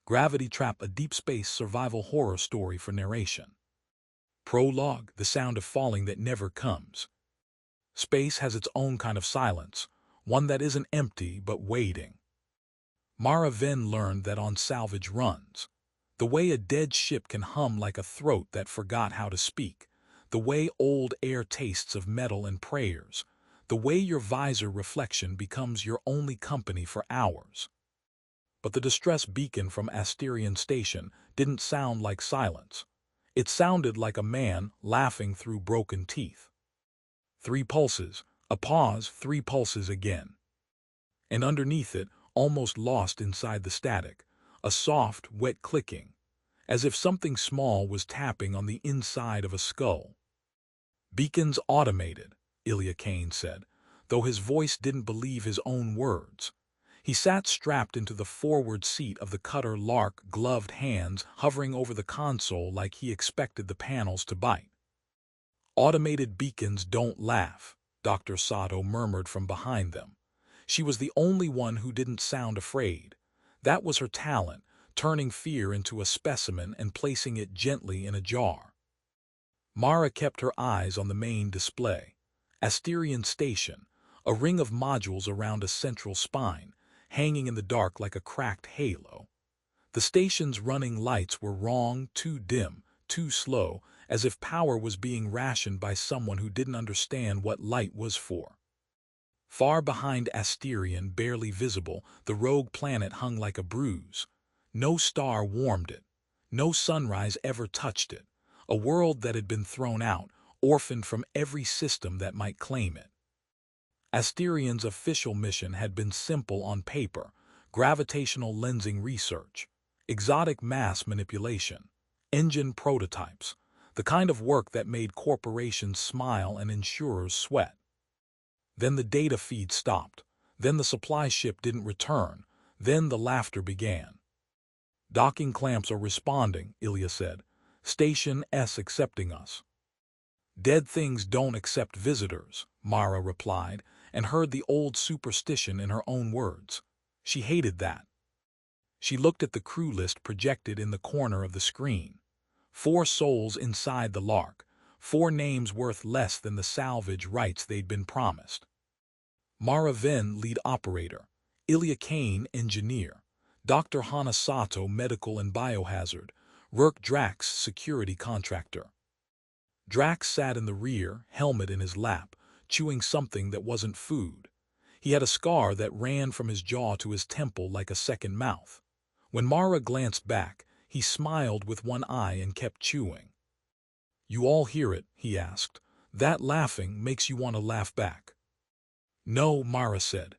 Gravity Trap, a deep space survival horror story for narration. Prologue, the sound of falling that never comes. Space has its own kind of silence, one that isn't empty but waiting. Mara then learned that on salvage runs, the way a dead ship can hum like a throat that forgot how to speak, the way old air tastes of metal and prayers, the way your visor reflection becomes your only company for hours. But the distress beacon from Asterion Station didn't sound like silence. It sounded like a man laughing through broken teeth. 3 pulses, a pause, 3 pulses again. And underneath it, almost lost inside the static, a soft, wet clicking, as if something small was tapping on the inside of a skull. "Beacon's automated," Ilya Kane said, though his voice didn't believe his own words. He sat strapped into the forward seat of the cutter Lark, gloved hands hovering over the console like he expected the panels to bite. "Automated beacons don't laugh," Dr. Sato murmured from behind them. She was the only one who didn't sound afraid. That was her talent, turning fear into a specimen and placing it gently in a jar. Mara kept her eyes on the main display. Asterion Station, a ring of modules around a central spine, hanging in the dark like a cracked halo. The station's running lights were wrong, too dim, too slow, as if power was being rationed by someone who didn't understand what light was for. Far behind Asterion, barely visible, the rogue planet hung like a bruise. No star warmed it. No sunrise ever touched it. A world that had been thrown out, orphaned from every system that might claim it. Asterion's official mission had been simple on paper: gravitational lensing research, exotic mass manipulation, engine prototypes, the kind of work that made corporations smile and insurers sweat. Then the data feed stopped. Then the supply ship didn't return. Then the laughter began. "Docking clamps are responding," Ilya said. "Station S accepting us." "Dead things don't accept visitors," Mara replied, and heard the old superstition in her own words. She hated that. She looked at the crew list projected in the corner of the screen. 4 souls inside the Lark, 4 names worth less than the salvage rights they'd been promised. Mara Ven, lead operator; Ilya Kane, engineer; Dr. Hana Sato, medical and biohazard; Lurk Drax, security contractor. Drax sat in the rear, helmet in his lap, chewing something that wasn't food. He had a scar that ran from his jaw to his temple like a second mouth. When Mara glanced back, he smiled with one eye and kept chewing. "You all hear it?" he asked. "That laughing makes you want to laugh back." "No," Mara said.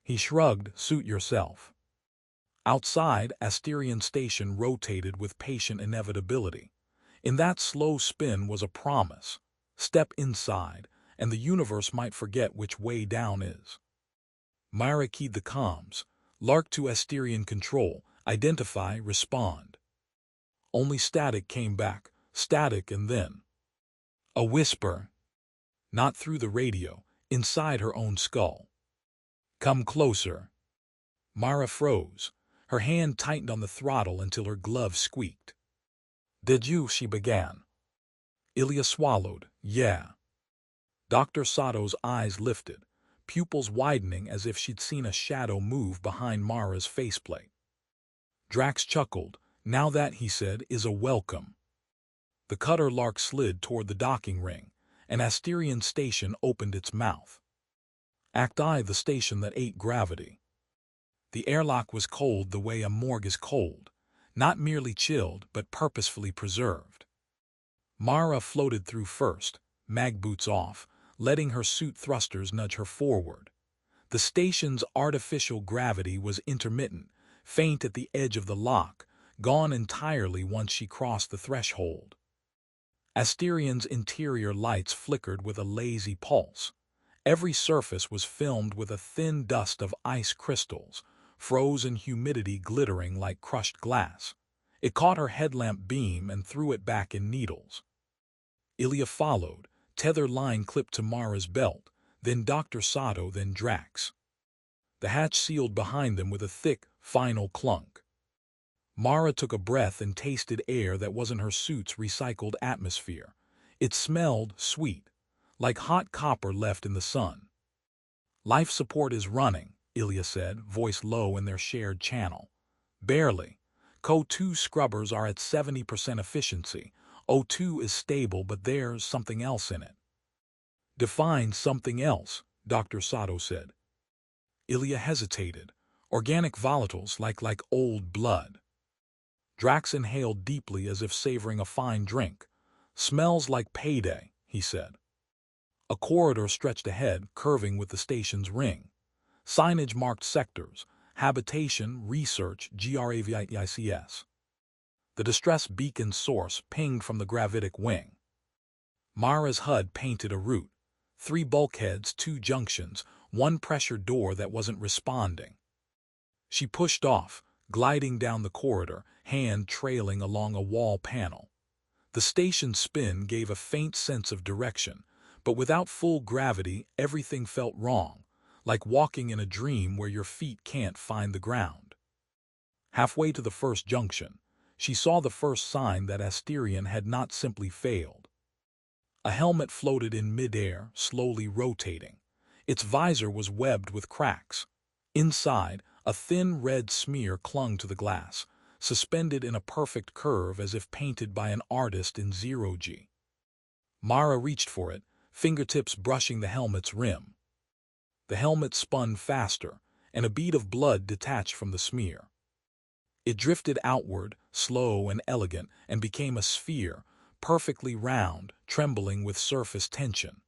He shrugged. "Suit yourself." Outside, Asterion Station rotated with patient inevitability. In that slow spin was a promise. Step inside, and the universe might forget which way down is. Mara keyed the comms. "Lark to Asterion Control. Identify, respond." Only static came back. Static, and then a whisper. Not through the radio, inside her own skull. "Come closer." Mara froze. Her hand tightened on the throttle until her glove squeaked. "Did you?" she began. Ilya swallowed. "Yeah." Dr. Sato's eyes lifted, pupils widening as if she'd seen a shadow move behind Mara's faceplate. Drax chuckled. "Now that," he said, "is a welcome." The cutter Lark slid toward the docking ring, and Asterion Station opened its mouth. Act I, the station that ate gravity. The airlock was cold the way a morgue is cold, not merely chilled but purposefully preserved. Mara floated through first, mag boots off, letting her suit thrusters nudge her forward. The station's artificial gravity was intermittent, faint at the edge of the lock, gone entirely once she crossed the threshold. Asterion's interior lights flickered with a lazy pulse. Every surface was filmed with a thin dust of ice crystals, frozen humidity glittering like crushed glass. It caught her headlamp beam and threw it back in needles. Ilya followed, tether line clipped to Mara's belt, then Dr. Sato, then Drax. The hatch sealed behind them with a thick, final clunk. Mara took a breath and tasted air that wasn't her suit's recycled atmosphere. It smelled sweet, like hot copper left in the sun. Life support is running, Ilya said, voice low in their shared channel. Barely. CO2 scrubbers are at 70% efficiency. O2 is stable, but there's something else in it. Define something else, Dr. Sato said. Ilya hesitated. Organic volatiles like old blood. Drax inhaled deeply as if savoring a fine drink. Smells like payday, he said. A corridor stretched ahead, curving with the station's ring. Signage marked sectors: habitation, research, GRAVICS. The distress beacon source pinged from the gravitic wing. Mara's HUD painted a route. 3 bulkheads, 2 junctions, 1 pressure door that wasn't responding. She pushed off, gliding down the corridor, hand trailing along a wall panel. The station's spin gave a faint sense of direction, but without full gravity, everything felt wrong, like walking in a dream where your feet can't find the ground. Halfway to the first junction, she saw the first sign that Asterion had not simply failed. A helmet floated in midair, slowly rotating. Its visor was webbed with cracks. Inside, a thin red smear clung to the glass, suspended in a perfect curve as if painted by an artist in zero-G. Mara reached for it, fingertips brushing the helmet's rim. The helmet spun faster, and a bead of blood detached from the smear. It drifted outward, slow and elegant, and became a sphere, perfectly round, trembling with surface tension.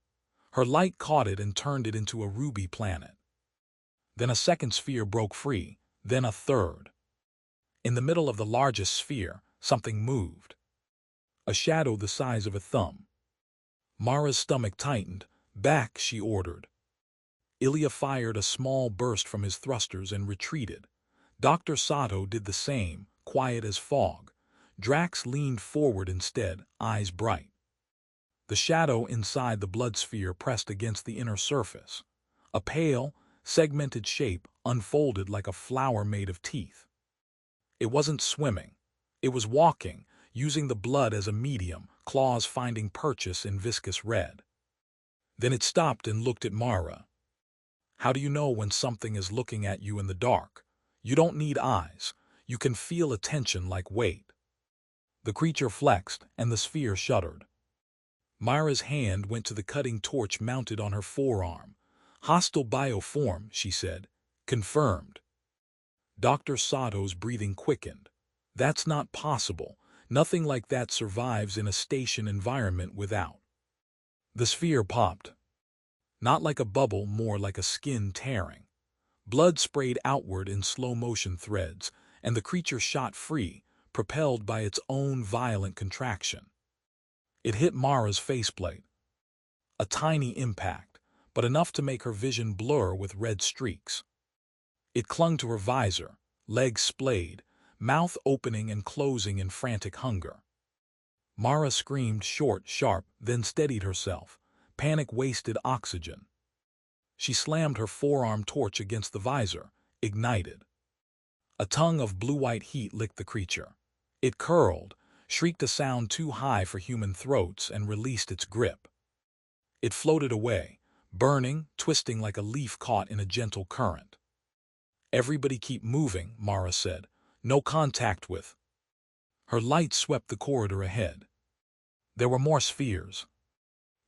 Her light caught it and turned it into a ruby planet. Then a second sphere broke free, then a third. In the middle of the largest sphere, something moved. A shadow the size of a thumb. Mara's stomach tightened. Back, she ordered. Ilya fired a small burst from his thrusters and retreated. Dr. Sato did the same, quiet as fog. Drax leaned forward instead, eyes bright. The shadow inside the blood sphere pressed against the inner surface. A pale, segmented shape unfolded like a flower made of teeth. It wasn't swimming. It was walking, using the blood as a medium, claws finding purchase in viscous red. Then it stopped and looked at Mara. How do you know when something is looking at you in the dark? You don't need eyes. You can feel attention like weight. The creature flexed, and the sphere shuddered. Mara's hand went to the cutting torch mounted on her forearm. Hostile bioform, she said. Confirmed. Dr. Sato's breathing quickened. That's not possible. Nothing like that survives in a station environment without. The sphere popped. Not like a bubble, more like a skin tearing. Blood sprayed outward in slow-motion threads, and the creature shot free, propelled by its own violent contraction. It hit Mara's faceplate. A tiny impact, but enough to make her vision blur with red streaks. It clung to her visor, legs splayed, mouth opening and closing in frantic hunger. Mara screamed short, sharp, then steadied herself. Panic wasted oxygen. She slammed her forearm torch against the visor, ignited. A tongue of blue-white heat licked the creature. It curled, shrieked a sound too high for human throats, and released its grip. It floated away, burning, twisting like a leaf caught in a gentle current. Everybody keep moving, Mara said. No contact with. Her light swept the corridor ahead. There were more spheres.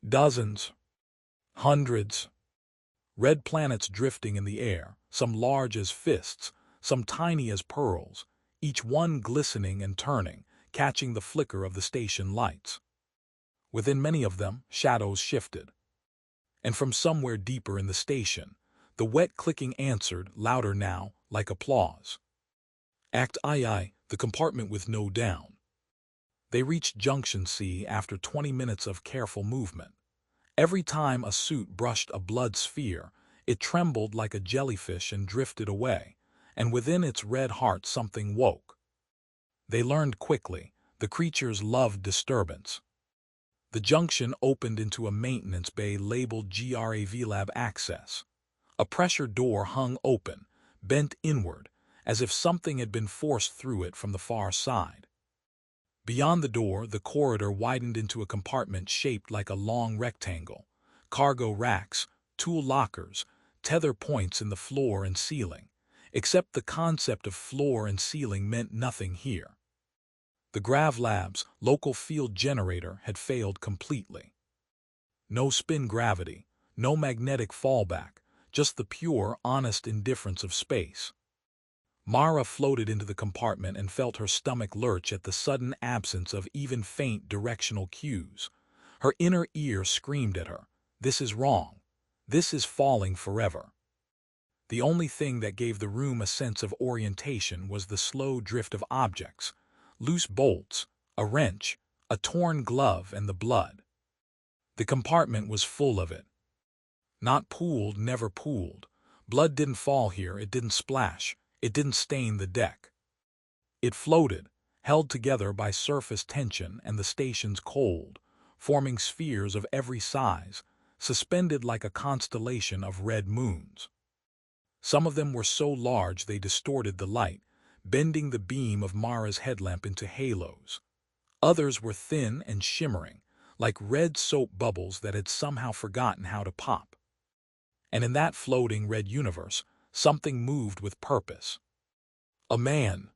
Dozens. Hundreds. Red planets drifting in the air, some large as fists, some tiny as pearls, each one glistening and turning, catching the flicker of the station lights. Within many of them, shadows shifted. And from somewhere deeper in the station, the wet clicking answered, louder now, like applause. Act II, the compartment with no down. They reached Junction C after 20 minutes of careful movement. Every time a suit brushed a blood sphere, it trembled like a jellyfish and drifted away, and within its red heart something woke. They learned quickly, the creatures loved disturbance. The junction opened into a maintenance bay labeled GRAV Lab Access. A pressure door hung open, bent inward, as if something had been forced through it from the far side. Beyond the door, the corridor widened into a compartment shaped like a long rectangle. Cargo racks, tool lockers, tether points in the floor and ceiling. Except the concept of floor and ceiling meant nothing here. The Grav Lab's local field generator had failed completely. No spin gravity, no magnetic fallback, just the pure, honest indifference of space. Mara floated into the compartment and felt her stomach lurch at the sudden absence of even faint directional cues. Her inner ear screamed at her, "This is wrong. This is falling forever." The only thing that gave the room a sense of orientation was the slow drift of objects, loose bolts, a wrench, a torn glove, and the blood. The compartment was full of it. Not pooled, never pooled. Blood didn't fall here, it didn't splash, it didn't stain the deck. It floated, held together by surface tension and the station's cold, forming spheres of every size, suspended like a constellation of red moons. Some of them were so large they distorted the light, bending the beam of Mara's headlamp into halos. Others were thin and shimmering, like red soap bubbles that had somehow forgotten how to pop. And in that floating red universe, something moved with purpose. A man,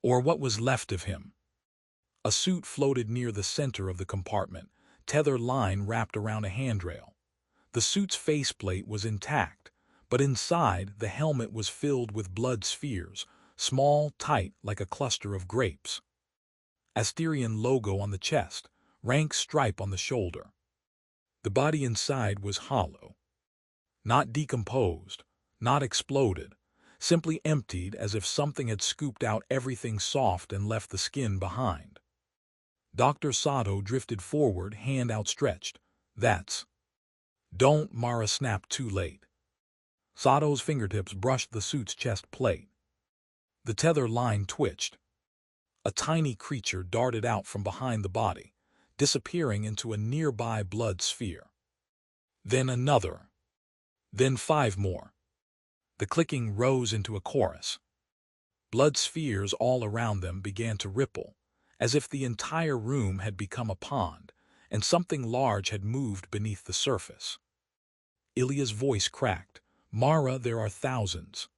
or what was left of him. A suit floated near the center of the compartment, tether line wrapped around a handrail. The suit's faceplate was intact, but inside the helmet was filled with blood spheres, small, tight, like a cluster of grapes. Asterian logo on the chest, rank stripe on the shoulder. The body inside was hollow. Not decomposed, not exploded, simply emptied as if something had scooped out everything soft and left the skin behind. Dr. Sato drifted forward, hand outstretched. "That's..." "Don't," Mara snapped too late. Sato's fingertips brushed the suit's chest plate. The tether line twitched. A tiny creature darted out from behind the body, disappearing into a nearby blood sphere. Then another. Then 5 more. The clicking rose into a chorus. Blood spheres all around them began to ripple, as if the entire room had become a pond, and something large had moved beneath the surface. Ilya's voice cracked. "Mara, there are thousands."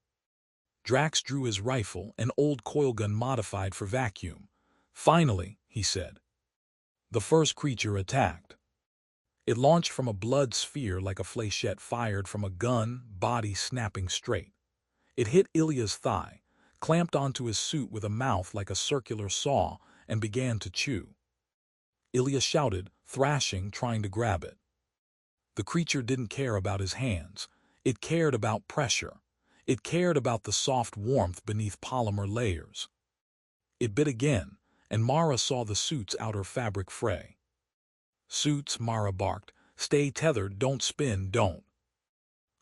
Drax drew his rifle, an old coilgun modified for vacuum. "Finally," he said. The first creature attacked. It launched from a blood sphere like a flechette fired from a gun, body snapping straight. It hit Ilya's thigh, clamped onto his suit with a mouth like a circular saw, and began to chew. Ilya shouted, thrashing, trying to grab it. The creature didn't care about his hands. It cared about pressure. It cared about the soft warmth beneath polymer layers. It bit again, and Mara saw the suit's outer fabric fray. "Suits," Mara barked. "Stay tethered, don't spin, don't."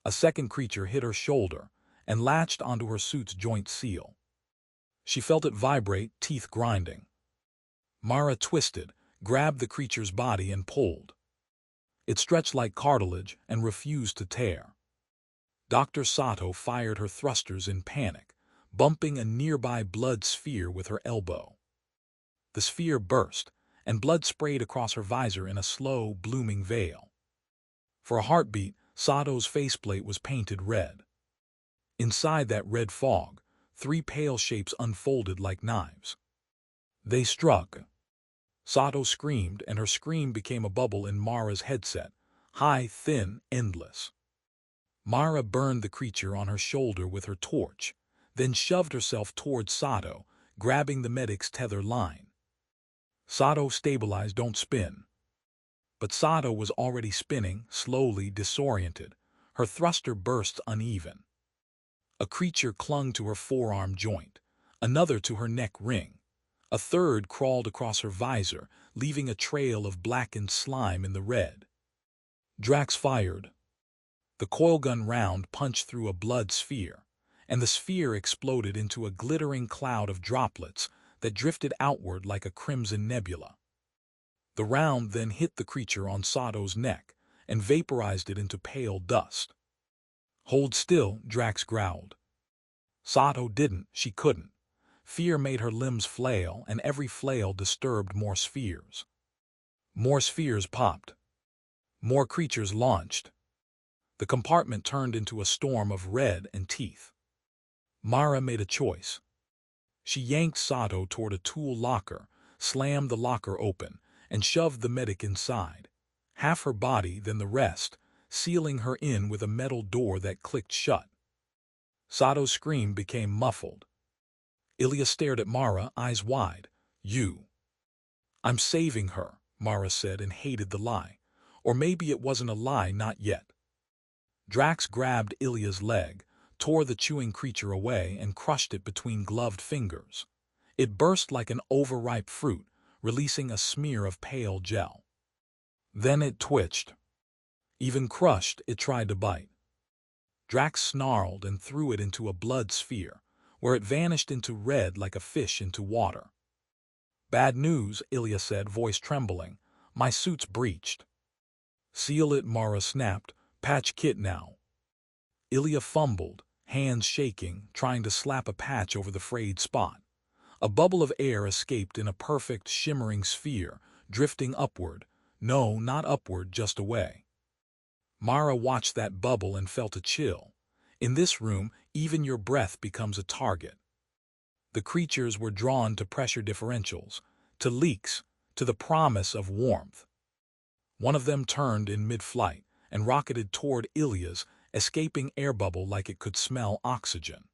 A second creature hit her shoulder and latched onto her suit's joint seal. She felt it vibrate, teeth grinding. Mara twisted, grabbed the creature's body and pulled. It stretched like cartilage and refused to tear. Dr. Sato fired her thrusters in panic, bumping a nearby blood sphere with her elbow. The sphere burst, and blood sprayed across her visor in a slow, blooming veil. For a heartbeat, Sato's faceplate was painted red. Inside that red fog, 3 pale shapes unfolded like knives. They struck. Sato screamed, and her scream became a bubble in Mara's headset, high, thin, endless. Mara burned the creature on her shoulder with her torch, then shoved herself towards Sato, grabbing the medic's tether line. "Sato, stabilize, don't spin." But Sato was already spinning, slowly, disoriented. Her thruster burst uneven. A creature clung to her forearm joint, another to her neck ring. A third crawled across her visor, leaving a trail of blackened slime in the red. Drax fired. The coilgun round punched through a blood sphere, and the sphere exploded into a glittering cloud of droplets that drifted outward like a crimson nebula. The round then hit the creature on Sato's neck and vaporized it into pale dust. "Hold still," Drax growled. Sato didn't, she couldn't. Fear made her limbs flail, and every flail disturbed more spheres. More spheres popped. More creatures launched. The compartment turned into a storm of red and teeth. Mara made a choice. She yanked Sato toward a tool locker, slammed the locker open, and shoved the medic inside. Half her body, then the rest, sealing her in with a metal door that clicked shut. Sato's scream became muffled. Ilya stared at Mara, eyes wide. "You." "I'm saving her," Mara said, and hated the lie. Or maybe it wasn't a lie, not yet. Drax grabbed Ilya's leg, tore the chewing creature away, and crushed it between gloved fingers. It burst like an overripe fruit, releasing a smear of pale gel. Then it twitched. Even crushed, it tried to bite. Drax snarled and threw it into a blood sphere, where it vanished into red like a fish into water. "Bad news," Ilya said, voice trembling. "My suit's breached." "Seal it," Mara snapped. "Patch kit now." Ilya fumbled, hands shaking, trying to slap a patch over the frayed spot. A bubble of air escaped in a perfect, shimmering sphere, drifting upward. No, not upward, just away. Mara watched that bubble and felt a chill. In this room, even your breath becomes a target. The creatures were drawn to pressure differentials, to leaks, to the promise of warmth. One of them turned in mid-flight and rocketed toward Ilya's, escaping air bubble like it could smell oxygen.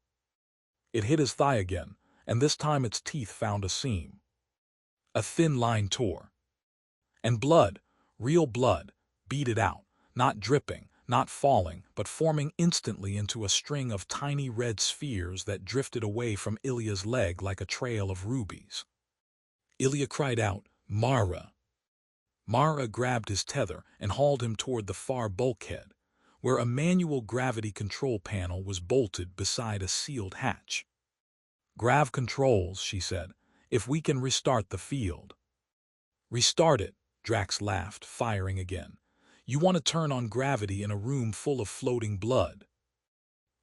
It hit his thigh again, and this time its teeth found a seam. A thin line tore. And blood, real blood, beaded out, not dripping, not falling, but forming instantly into a string of tiny red spheres that drifted away from Ilya's leg like a trail of rubies. Ilya cried out, "Mara!" Mara grabbed his tether and hauled him toward the far bulkhead, where a manual gravity control panel was bolted beside a sealed hatch. "Grav controls," she said, "if we can restart the field." "Restart it," Drax laughed, firing again. "You want to turn on gravity in a room full of floating blood."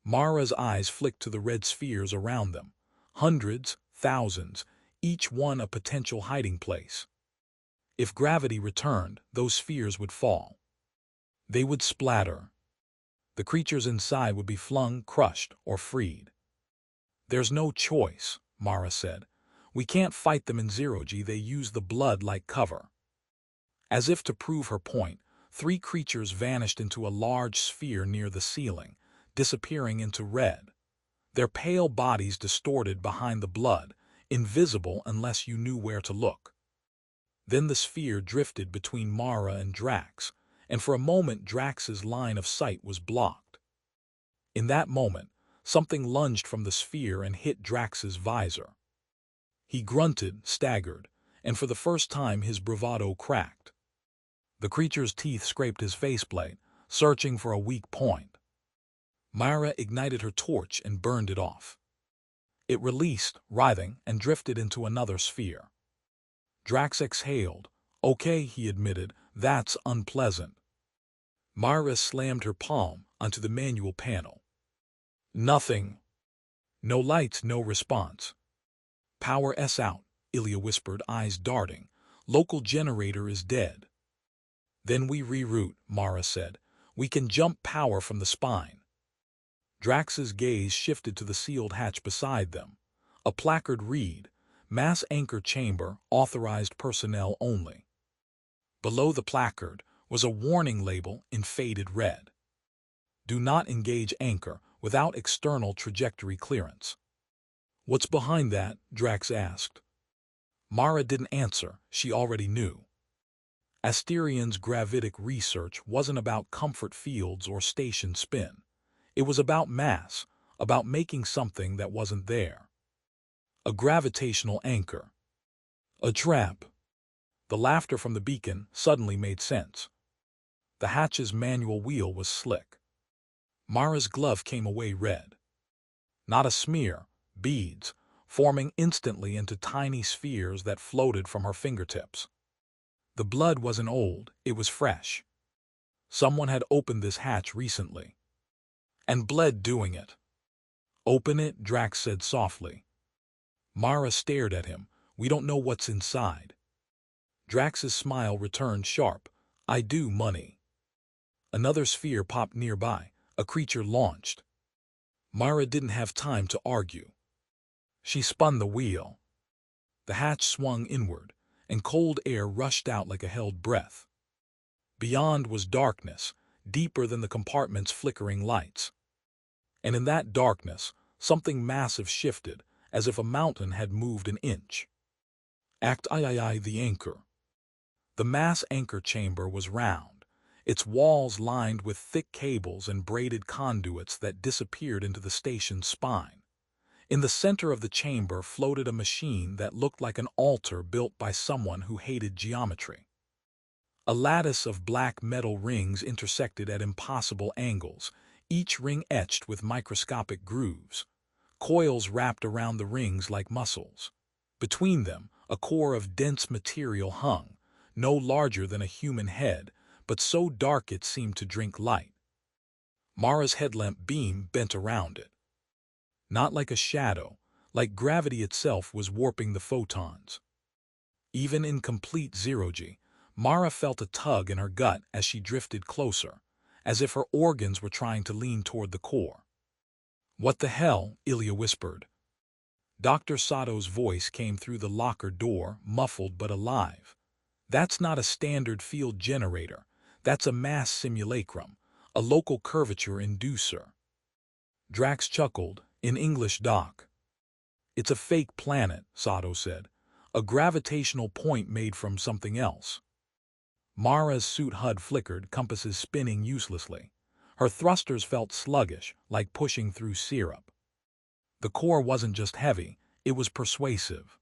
Mara's eyes flicked to the red spheres around them. Hundreds, thousands, each one a potential hiding place. If gravity returned, those spheres would fall. They would splatter. The creatures inside would be flung, crushed, or freed. "There's no choice," Mara said. "We can't fight them in zero-G. They use the blood like cover." As if to prove her point, 3 creatures vanished into a large sphere near the ceiling, disappearing into red. Their pale bodies distorted behind the blood, invisible unless you knew where to look. Then the sphere drifted between Mara and Drax, and for a moment Drax's line of sight was blocked. In that moment, something lunged from the sphere and hit Drax's visor. He grunted, staggered, and for the first time his bravado cracked. The creature's teeth scraped his faceplate, searching for a weak point. Mara ignited her torch and burned it off. It released, writhing, and drifted into another sphere. Drax exhaled. "Okay," he admitted, "that's unpleasant." Mara slammed her palm onto the manual panel. "Nothing." No lights, no response. "Power S out," Ilya whispered, eyes darting. "Local generator is dead." "Then we reroute," Mara said. "We can jump power from the spine." Drax's gaze shifted to the sealed hatch beside them. A placard read, "Mass Anchor Chamber, authorized personnel only." Below the placard was a warning label in faded red. "Do not engage anchor without external trajectory clearance." "What's behind that?" Drax asked. Mara didn't answer, she already knew. Asterian's gravitic research wasn't about comfort fields or station spin. It was about mass, about making something that wasn't there. A gravitational anchor. A trap. The laughter from the beacon suddenly made sense. The hatch's manual wheel was slick. Mara's glove came away red. Not a smear, beads, forming instantly into tiny spheres that floated from her fingertips. The blood wasn't old, it was fresh. Someone had opened this hatch recently. And bled doing it. "Open it," Drax said softly. Mara stared at him. "We don't know what's inside." Drax's smile returned sharp. "I do, money." Another sphere popped nearby. A creature launched. Mara didn't have time to argue. She spun the wheel. The hatch swung inward, and cold air rushed out like a held breath. Beyond was darkness, deeper than the compartment's flickering lights. And in that darkness, something massive shifted, as if a mountain had moved an inch. Act II, the anchor. The mass anchor chamber was round, its walls lined with thick cables and braided conduits that disappeared into the station's spine. In the center of the chamber floated a machine that looked like an altar built by someone who hated geometry. A lattice of black metal rings intersected at impossible angles, each ring etched with microscopic grooves. Coils wrapped around the rings like muscles. Between them, a core of dense material hung, no larger than a human head, but so dark it seemed to drink light. Mara's headlamp beam bent around it. Not like a shadow, like gravity itself was warping the photons. Even in complete zero-G, Mara felt a tug in her gut as she drifted closer, as if her organs were trying to lean toward the core. "What the hell?" Ilya whispered. Dr. Sato's voice came through the locker door, muffled but alive. "That's not a standard field generator. That's a mass simulacrum, a local curvature inducer." Drax chuckled. "In English, Doc." "It's a fake planet," Sato said. "A gravitational point made from something else." Mara's suit HUD flickered, compasses spinning uselessly. Her thrusters felt sluggish, like pushing through syrup. The core wasn't just heavy, it was persuasive.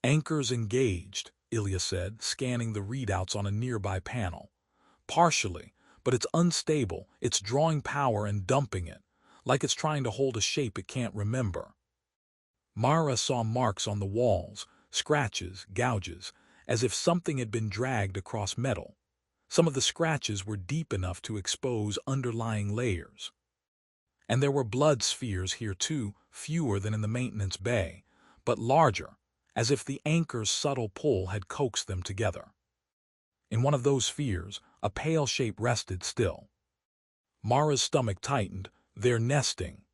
"Anchors engaged," Ilya said, scanning the readouts on a nearby panel. "Partially, but it's unstable, it's drawing power and dumping it, like it's trying to hold a shape it can't remember." Mara saw marks on the walls, scratches, gouges, as if something had been dragged across metal. Some of the scratches were deep enough to expose underlying layers. And there were blood spheres here too, fewer than in the maintenance bay, but larger, as if the anchor's subtle pull had coaxed them together. In one of those spheres, a pale shape rested still. Mara's stomach tightened. "They're nesting."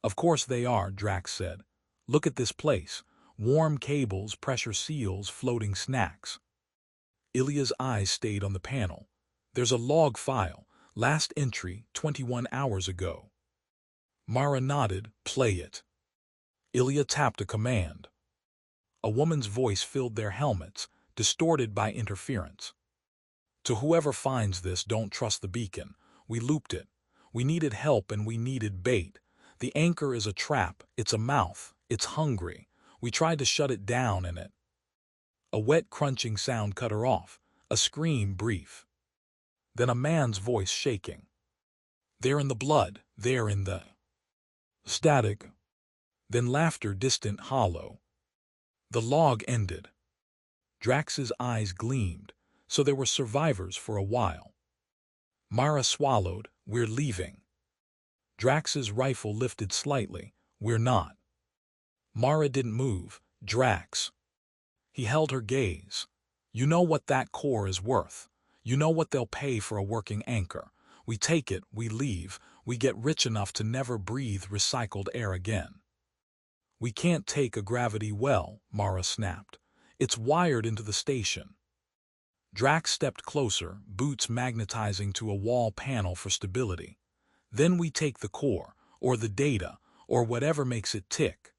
"Of course they are," Drax said. "Look at this place. Warm cables, pressure seals, floating snacks." Ilya's eyes stayed on the panel. "There's a log file. Last entry, 21 hours ago." Mara nodded. "Play it." Ilya tapped a command. A woman's voice filled their helmets, distorted by interference. "To whoever finds this, don't trust the beacon. We looped it. We needed help and we needed bait. The anchor is a trap. It's a mouth. It's hungry. We tried to shut it down and it—" A wet crunching sound cut her off, a scream brief. Then a man's voice shaking. "They're in the blood. They're in the—" Static. Then laughter, distant, hollow. The log ended. Drax's eyes gleamed, so there were survivors for a while. Mara swallowed. "We're leaving." Drax's rifle lifted slightly. "We're not." Mara didn't move. "Drax." He held her gaze. "You know what that core is worth. You know what they'll pay for a working anchor. We take it, we leave, we get rich enough to never breathe recycled air again." "We can't take a gravity well," Mara snapped. "It's wired into the station." Drax stepped closer, boots magnetizing to a wall panel for stability. "Then we take the core, or the data, or whatever makes it tick."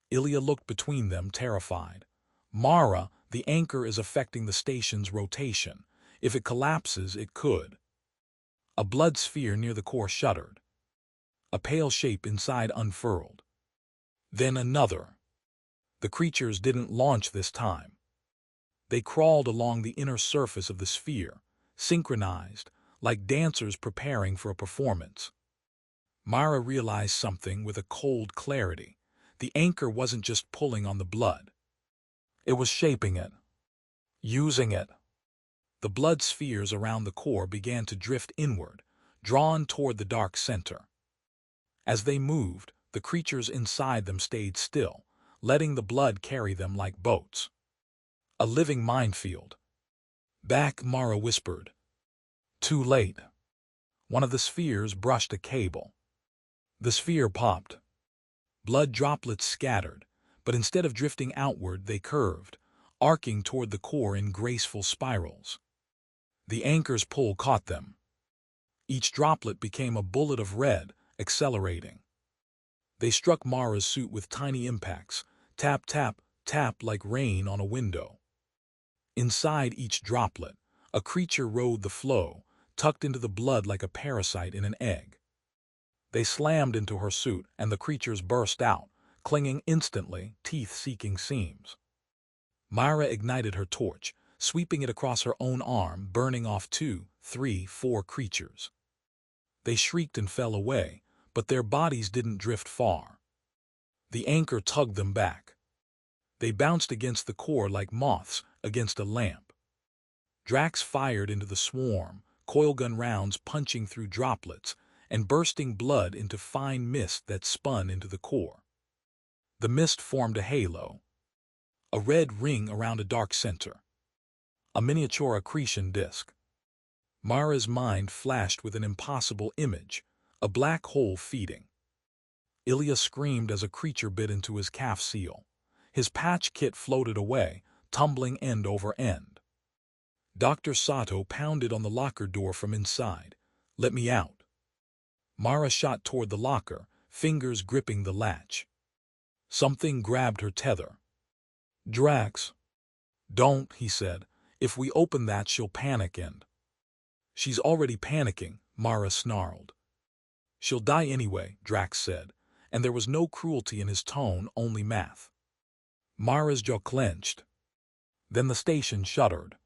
Ilya looked between them, terrified. "Mara, the anchor is affecting the station's rotation. If it collapses, it could." A blood sphere near the core shuddered. A pale shape inside unfurled. Then another. The creatures didn't launch this time. They crawled along the inner surface of the sphere, synchronized, like dancers preparing for a performance. Mara realized something with a cold clarity. The anchor wasn't just pulling on the blood. It was shaping it. Using it. The blood spheres around the core began to drift inward, drawn toward the dark center. As they moved, the creatures inside them stayed still, letting the blood carry them like boats. A living minefield. Back, Mara whispered. Too late. One of the spheres brushed a cable. The sphere popped. Blood droplets scattered, but instead of drifting outward, they curved, arcing toward the core in graceful spirals. The anchor's pull caught them. Each droplet became a bullet of red, accelerating. They struck Mara's suit with tiny impacts, tap, tap, tap like rain on a window. Inside each droplet, a creature rode the flow, tucked into the blood like a parasite in an egg. They slammed into her suit, and the creatures burst out, clinging instantly, teeth-seeking seams. Myra ignited her torch, sweeping it across her own arm, burning off 2, 3, 4 creatures. They shrieked and fell away, but their bodies didn't drift far. The anchor tugged them back. They bounced against the core like moths against a lamp. Drax fired into the swarm, coilgun rounds punching through droplets and bursting blood into fine mist that spun into the core. The mist formed a halo, a red ring around a dark center, a miniature accretion disk. Mara's mind flashed with an impossible image, a black hole feeding. Ilya screamed as a creature bit into his calf seal. His patch kit floated away, tumbling end over end. Dr. Sato pounded on the locker door from inside. "Let me out." Mara shot toward the locker, fingers gripping the latch. Something grabbed her tether. "Drax." "Don't," he said. "If we open that, she'll panic and—" "She's already panicking," Mara snarled. "She'll die anyway," Drax said, and there was no cruelty in his tone, only math. Mara's jaw clenched. Then the station shuddered.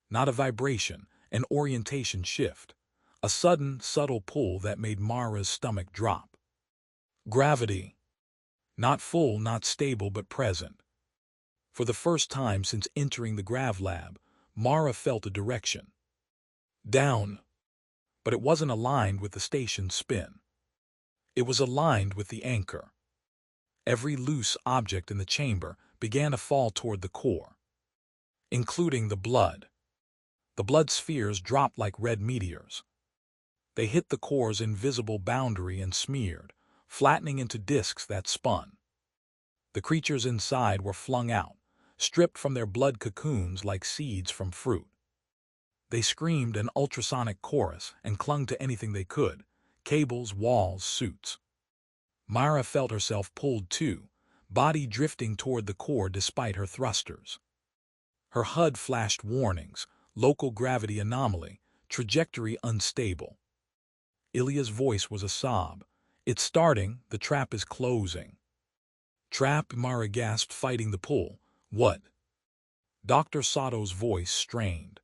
Not a vibration, an orientation shift. A sudden, subtle pull that made Mara's stomach drop. Gravity. Not full, not stable, but present. For the first time since entering the Grav Lab, Mara felt a direction. Down. But it wasn't aligned with the station's spin. It was aligned with the anchor. Every loose object in the chamber began to fall toward the core, including the blood. The blood spheres dropped like red meteors. They hit the core's invisible boundary and smeared, flattening into disks that spun. The creatures inside were flung out, stripped from their blood cocoons like seeds from fruit. They screamed an ultrasonic chorus and clung to anything they could, cables, walls, suits. Mara felt herself pulled too, body drifting toward the core despite her thrusters. Her HUD flashed warnings: local gravity anomaly, trajectory unstable. Ilya's voice was a sob. "It's starting, the trap is closing." "Trap?" Mara gasped, fighting the pull. "What?" Dr. Sato's voice strained.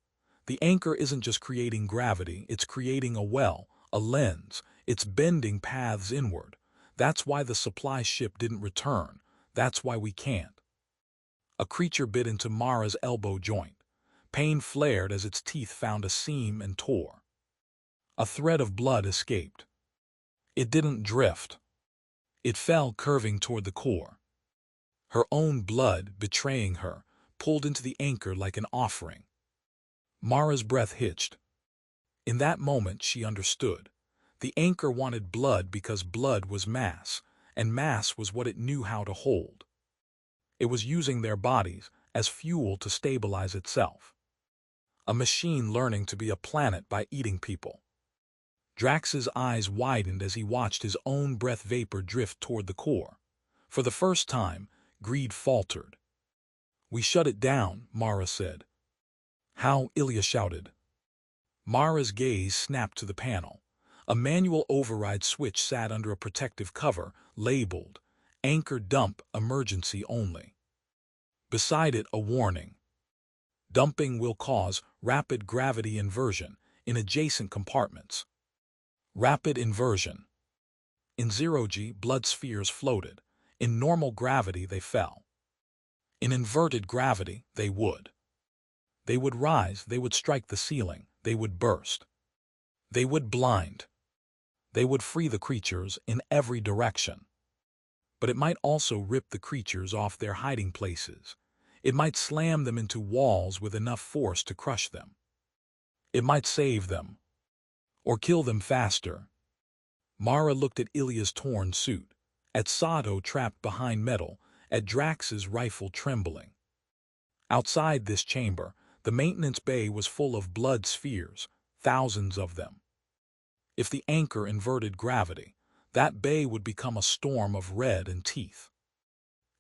"The anchor isn't just creating gravity, it's creating a well, a lens. It's bending paths inward. That's why the supply ship didn't return. That's why we can't." A creature bit into Mara's elbow joint. Pain flared as its teeth found a seam and tore. A thread of blood escaped. It didn't drift. It fell curving toward the core. Her own blood, betraying her, pulled into the anchor like an offering. Mara's breath hitched. In that moment she understood. The anchor wanted blood because blood was mass, and mass was what it knew how to hold. It was using their bodies as fuel to stabilize itself. A machine learning to be a planet by eating people. Drax's eyes widened as he watched his own breath vapor drift toward the core. For the first time, greed faltered. "We shut it down," Mara said. "How?" Ilya shouted. Mara's gaze snapped to the panel. A manual override switch sat under a protective cover, labeled, "Anchor Dump Emergency Only." Beside it, a warning. "Dumping will cause rapid gravity inversion in adjacent compartments." Rapid inversion. In 0G, blood spheres floated. In normal gravity, they fell. In inverted gravity, they would. They would rise, they would strike the ceiling, they would burst. They would blind. They would free the creatures in every direction. But it might also rip the creatures off their hiding places. It might slam them into walls with enough force to crush them. It might save them, or kill them faster. Mara looked at Ilya's torn suit, at Sato trapped behind metal, at Drax's rifle trembling. Outside this chamber, the maintenance bay was full of blood spheres, thousands of them. If the anchor inverted gravity, that bay would become a storm of red and teeth.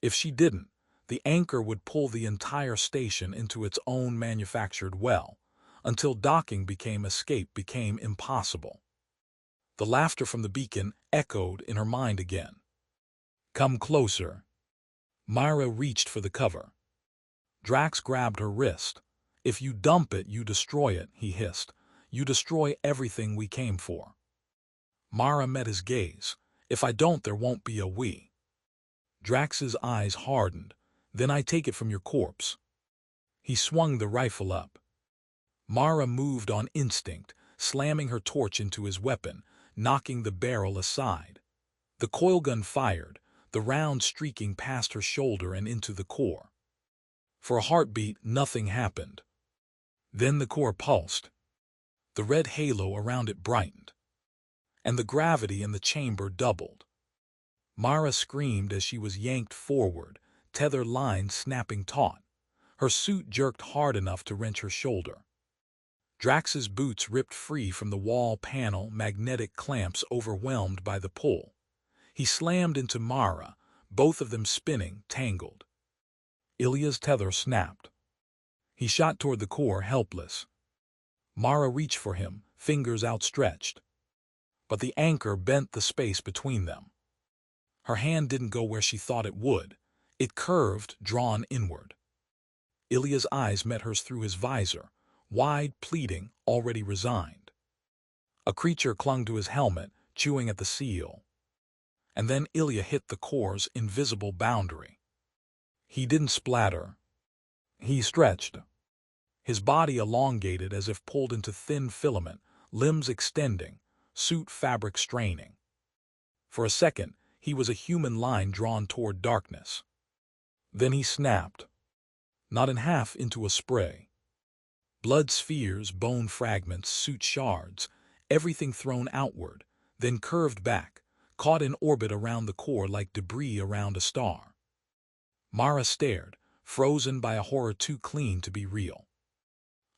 If she didn't, the anchor would pull the entire station into its own manufactured well, until docking escape became impossible. The laughter from the beacon echoed in her mind again. Come closer. Myra reached for the cover. Drax grabbed her wrist. If you dump it, you destroy it, he hissed. You destroy everything we came for. Mara met his gaze. If I don't, there won't be a we. Drax's eyes hardened. Then I take it from your corpse. He swung the rifle up. Mara moved on instinct, slamming her torch into his weapon, knocking the barrel aside. The coilgun fired, the round streaking past her shoulder and into the core. For a heartbeat, nothing happened. Then the core pulsed. The red halo around it brightened. And the gravity in the chamber doubled. Mara screamed as she was yanked forward, tether lines snapping taut. Her suit jerked hard enough to wrench her shoulder. Drax's boots ripped free from the wall panel, magnetic clamps overwhelmed by the pull. He slammed into Mara, both of them spinning, tangled. Ilya's tether snapped. He shot toward the core, helpless. Mara reached for him, fingers outstretched. But the anchor bent the space between them. Her hand didn't go where she thought it would. It curved, drawn inward. Ilya's eyes met hers through his visor, wide, pleading, already resigned. A creature clung to his helmet, chewing at the seal. And then Ilya hit the core's invisible boundary. He didn't splatter. He stretched. His body elongated as if pulled into thin filament, limbs extending, suit fabric straining. For a second, he was a human line drawn toward darkness. Then he snapped. Not in half, into a spray. Blood spheres, bone fragments, suit shards, everything thrown outward, then curved back, caught in orbit around the core like debris around a star. Mara stared, frozen by a horror too clean to be real.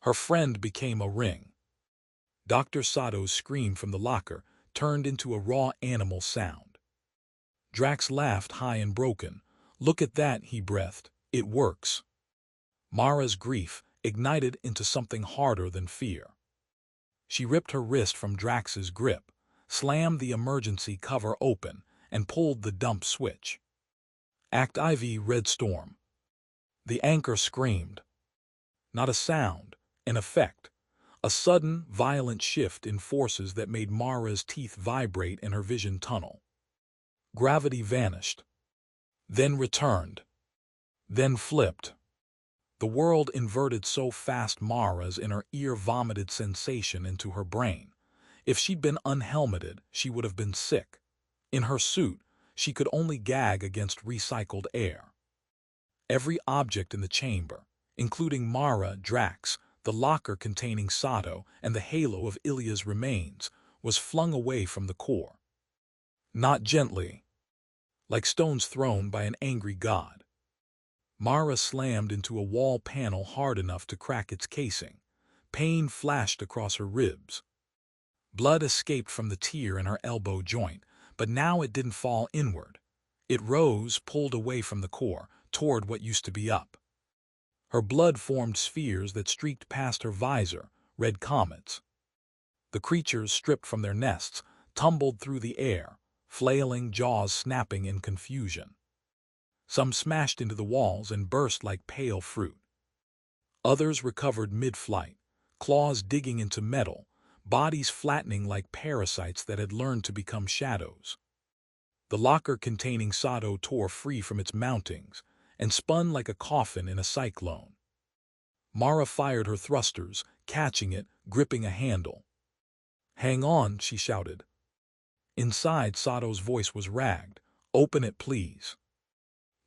Her friend became a ring. Dr. Sato's scream from the locker turned into a raw animal sound. Drax laughed high and broken. Look at that, he breathed. It works. Mara's grief ignited into something harder than fear. She ripped her wrist from Drax's grip, slammed the emergency cover open, and pulled the dump switch. Act IV, Red Storm. The anchor screamed. Not a sound, an effect. A sudden, violent shift in forces that made Mara's teeth vibrate and her vision tunnel. Gravity vanished. Then returned. Then flipped. The world inverted so fast Mara's inner ear vomited sensation into her brain. If she'd been unhelmeted, she would have been sick. In her suit, she could only gag against recycled air. Every object in the chamber, including Mara, Drax, the locker containing Sato, and the halo of Ilya's remains, was flung away from the core. Not gently. Like stones thrown by an angry god. Mara slammed into a wall panel hard enough to crack its casing. Pain flashed across her ribs. Blood escaped from the tear in her elbow joint, but now it didn't fall inward. It rose, pulled away from the core, toward what used to be up. Her blood formed spheres that streaked past her visor, red comets. The creatures, stripped from their nests, tumbled through the air, flailing, jaws snapping in confusion. Some smashed into the walls and burst like pale fruit. Others recovered mid-flight, claws digging into metal, bodies flattening like parasites that had learned to become shadows. The locker containing Sato tore free from its mountings and spun like a coffin in a cyclone. Mara fired her thrusters, catching it, gripping a handle. "Hang on," she shouted. Inside, Sato's voice was ragged. "Open it, please."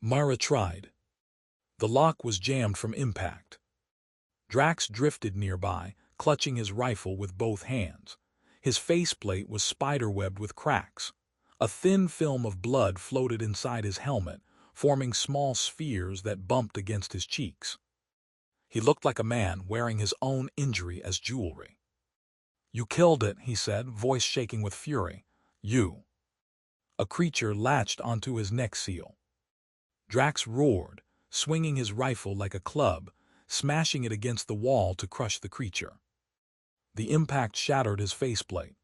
Mara tried. The lock was jammed from impact. Drax drifted nearby, clutching his rifle with both hands. His faceplate was spiderwebbed with cracks. A thin film of blood floated inside his helmet, forming small spheres that bumped against his cheeks. He looked like a man wearing his own injury as jewelry. "You killed it," he said, voice shaking with fury. "You." A creature latched onto his neck seal. Drax roared, swinging his rifle like a club, smashing it against the wall to crush the creature. The impact shattered his faceplate.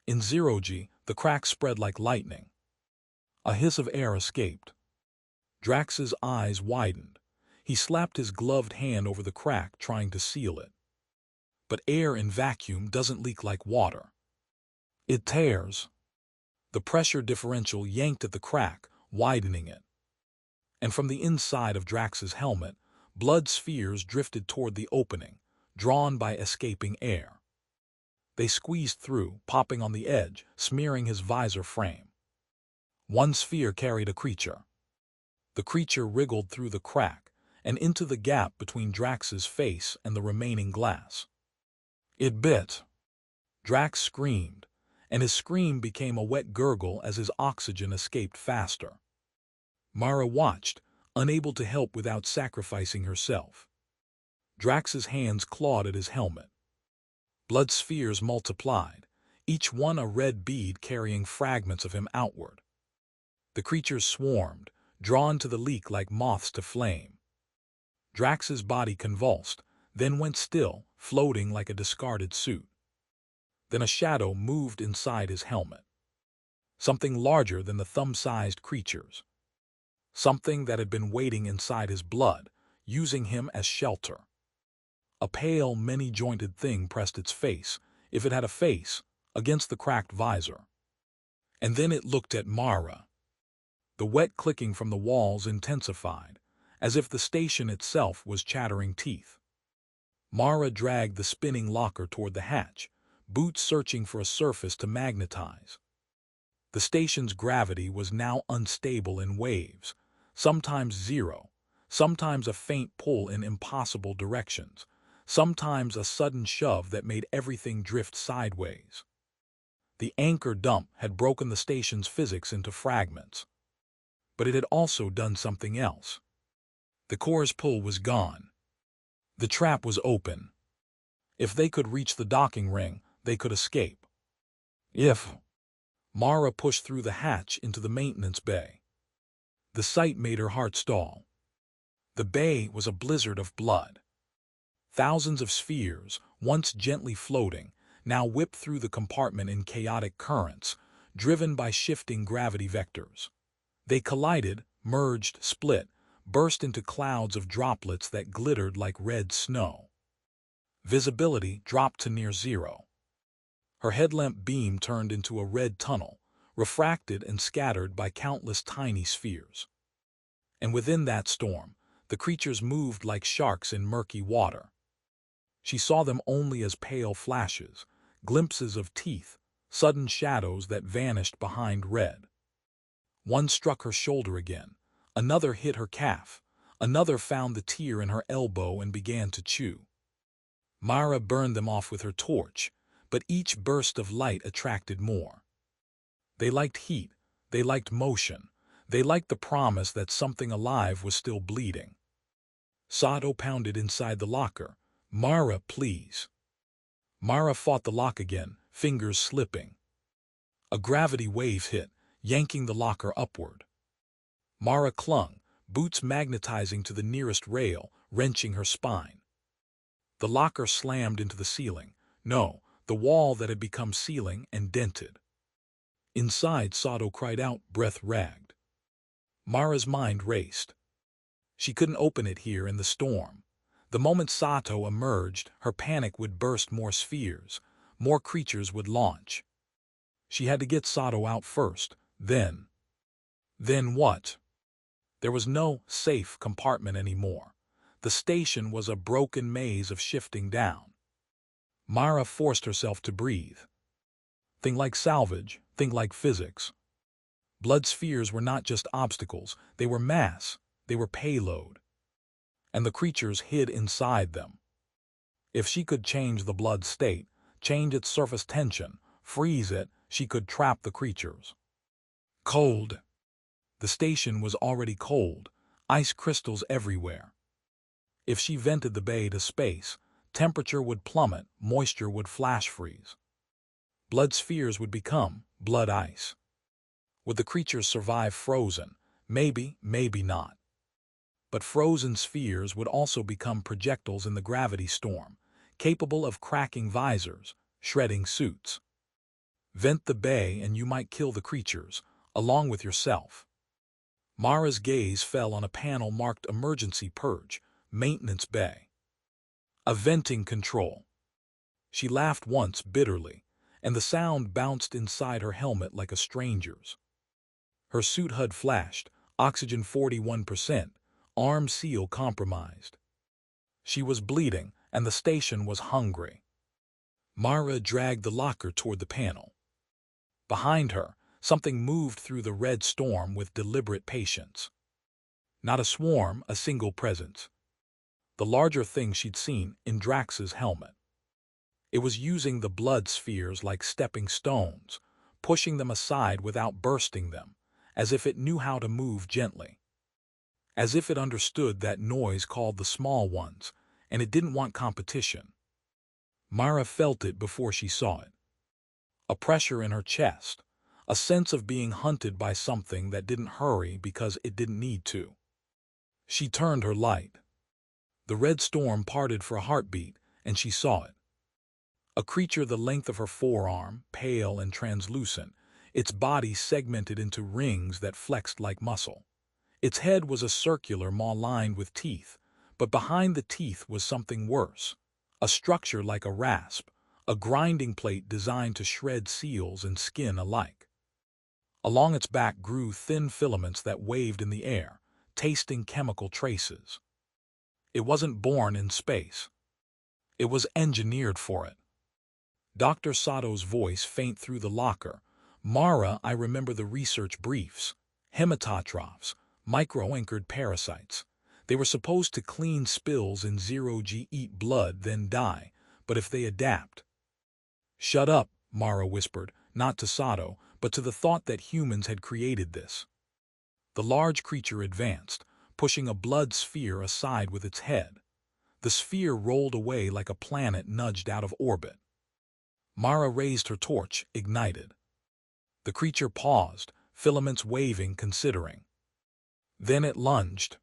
In zero-G, the crack spread like lightning. A hiss of air escaped. Drax's eyes widened. He slapped his gloved hand over the crack, trying to seal it. But air in vacuum doesn't leak like water. It tears. The pressure differential yanked at the crack, widening it. And from the inside of Drax's helmet, blood spheres drifted toward the opening, drawn by escaping air. They squeezed through, popping on the edge, smearing his visor frame. One sphere carried a creature. The creature wriggled through the crack and into the gap between Drax's face and the remaining glass. It bit. Drax screamed, and his scream became a wet gurgle as his oxygen escaped faster. Mara watched, unable to help without sacrificing herself. Drax's hands clawed at his helmet. Blood spheres multiplied, each one a red bead carrying fragments of him outward. The creatures swarmed, drawn to the leak like moths to flame. Drax's body convulsed, then went still, floating like a discarded suit. Then a shadow moved inside his helmet. Something larger than the thumb-sized creatures. Something that had been waiting inside his blood, using him as shelter. A pale, many-jointed thing pressed its face, if it had a face, against the cracked visor. And then it looked at Mara. The wet clicking from the walls intensified, as if the station itself was chattering teeth. Mara dragged the spinning locker toward the hatch, boots searching for a surface to magnetize. The station's gravity was now unstable in waves, sometimes zero, sometimes a faint pull in impossible directions, sometimes a sudden shove that made everything drift sideways. The anchor dump had broken the station's physics into fragments. But it had also done something else. The core's pull was gone. The trap was open. If they could reach the docking ring, they could escape. Mara pushed through the hatch into the maintenance bay. The sight made her heart stall. The bay was a blizzard of blood. Thousands of spheres, once gently floating, now whipped through the compartment in chaotic currents, driven by shifting gravity vectors. They collided, merged, split, burst into clouds of droplets that glittered like red snow. Visibility dropped to near zero. Her headlamp beam turned into a red tunnel, refracted and scattered by countless tiny spheres. And within that storm, the creatures moved like sharks in murky water. She saw them only as pale flashes, glimpses of teeth, sudden shadows that vanished behind red. One struck her shoulder again, another hit her calf, another found the tear in her elbow and began to chew. Mara burned them off with her torch, but each burst of light attracted more. They liked heat, they liked motion, they liked the promise that something alive was still bleeding. Sato pounded inside the locker. "Mara, please." Mara fought the lock again, fingers slipping. A gravity wave hit, yanking the locker upward. Mara clung, boots magnetizing to the nearest rail, wrenching her spine. The locker slammed into the ceiling. No, the wall that had become ceiling and dented. Inside, Sato cried out, breath ragged. Mara's mind raced. She couldn't open it here in the storm. The moment Sato emerged, her panic would burst more spheres, more creatures would launch. She had to get Sato out first, then. Then what? There was no safe compartment anymore. The station was a broken maze of shifting down. Mara forced herself to breathe. Think like salvage, Think like physics. Blood spheres were not just obstacles, they were mass, they were payload. And the creatures hid inside them. If she could change the blood state, change its surface tension, freeze it, she could trap the creatures. Cold. The station was already cold, ice crystals everywhere. If she vented the bay to space, temperature would plummet, moisture would flash freeze. Blood spheres would become blood ice. Would the creatures survive frozen? Maybe, maybe not. But frozen spheres would also become projectiles in the gravity storm, capable of cracking visors, shredding suits. Vent the bay and you might kill the creatures, along with yourself. Mara's gaze fell on a panel marked Emergency Purge, Maintenance Bay. A venting control. She laughed once bitterly, and the sound bounced inside her helmet like a stranger's. Her suit HUD flashed, oxygen 41%, arm seal compromised. She was bleeding, and the station was hungry. Mara dragged the locker toward the panel. Behind her, something moved through the red storm with deliberate patience. Not a swarm, a single presence. The larger thing she'd seen in Drax's helmet. It was using the blood spheres like stepping stones, pushing them aside without bursting them, as if it knew how to move gently. As if it understood that noise called the small ones, and it didn't want competition. Mara felt it before she saw it. A pressure in her chest, a sense of being hunted by something that didn't hurry because it didn't need to. She turned her light. The red storm parted for a heartbeat, and she saw it. A creature the length of her forearm, pale and translucent, its body segmented into rings that flexed like muscle. Its head was a circular maw lined with teeth, but behind the teeth was something worse. A structure like a rasp, a grinding plate designed to shred seals and skin alike. Along its back grew thin filaments that waved in the air, tasting chemical traces. It wasn't born in space. It was engineered for it. Dr. Sato's voice faint through the locker. Mara, I remember the research briefs. Hematotrophs, micro-anchored parasites. They were supposed to clean spills in zero-G, eat blood, then die, but if they adapt. Shut up, Mara whispered, not to Sato, but to the thought that humans had created this. The large creature advanced, pushing a blood sphere aside with its head. The sphere rolled away like a planet nudged out of orbit. Mara raised her torch, ignited. The creature paused, filaments waving, considering. Then it lunged.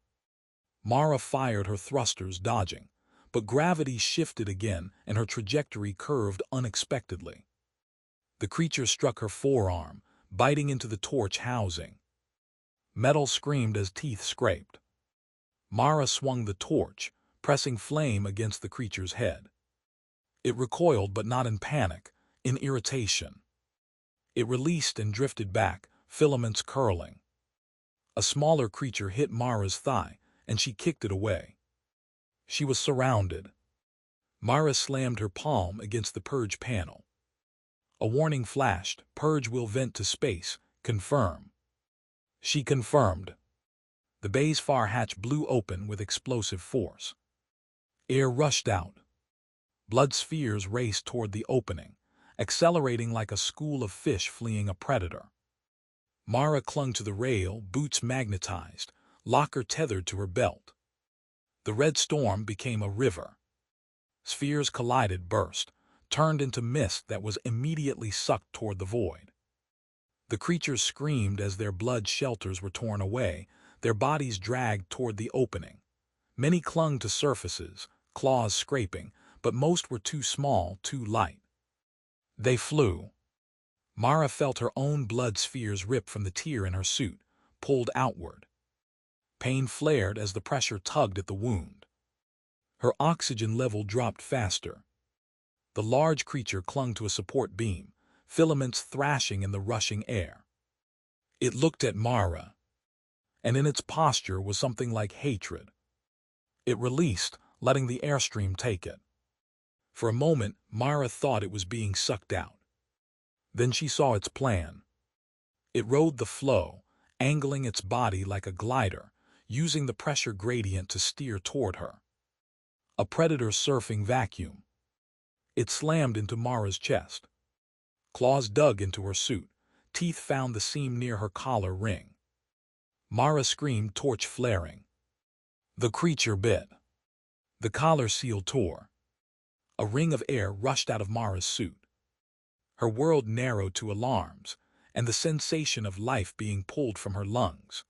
Mara fired her thrusters, dodging, but gravity shifted again and her trajectory curved unexpectedly. The creature struck her forearm, biting into the torch housing. Metal screamed as teeth scraped. Mara swung the torch, pressing flame against the creature's head. It recoiled, but not in panic, in irritation. It released and drifted back, filaments curling. A smaller creature hit Mara's thigh, and she kicked it away. She was surrounded. Mara slammed her palm against the purge panel. A warning flashed, purge will vent to space, confirm. She confirmed. The bay's far hatch blew open with explosive force. Air rushed out. Blood spheres raced toward the opening, accelerating like a school of fish fleeing a predator. Mara clung to the rail, boots magnetized, locker tethered to her belt. The red storm became a river. Spheres collided, burst, turned into mist that was immediately sucked toward the void. The creatures screamed as their blood shelters were torn away, their bodies dragged toward the opening. Many clung to surfaces, claws scraping, but most were too small, too light. They flew. Mara felt her own blood spheres rip from the tear in her suit, pulled outward. Pain flared as the pressure tugged at the wound. Her oxygen level dropped faster. The large creature clung to a support beam, filaments thrashing in the rushing air. It looked at Mara, and in its posture was something like hatred. It released, letting the airstream take it. For a moment, Mara thought it was being sucked out. Then she saw its plan, It rode the flow, angling its body like a glider, using the pressure gradient to steer toward her. A predator surfing vacuum. It slammed into Mara's chest. Claws dug into her suit. Teeth found the seam near her collar ring. Mara screamed, torch flaring. The creature bit. The collar seal tore. A ring of air rushed out of Mara's suit. Her world narrowed to alarms, and the sensation of life being pulled from her lungs.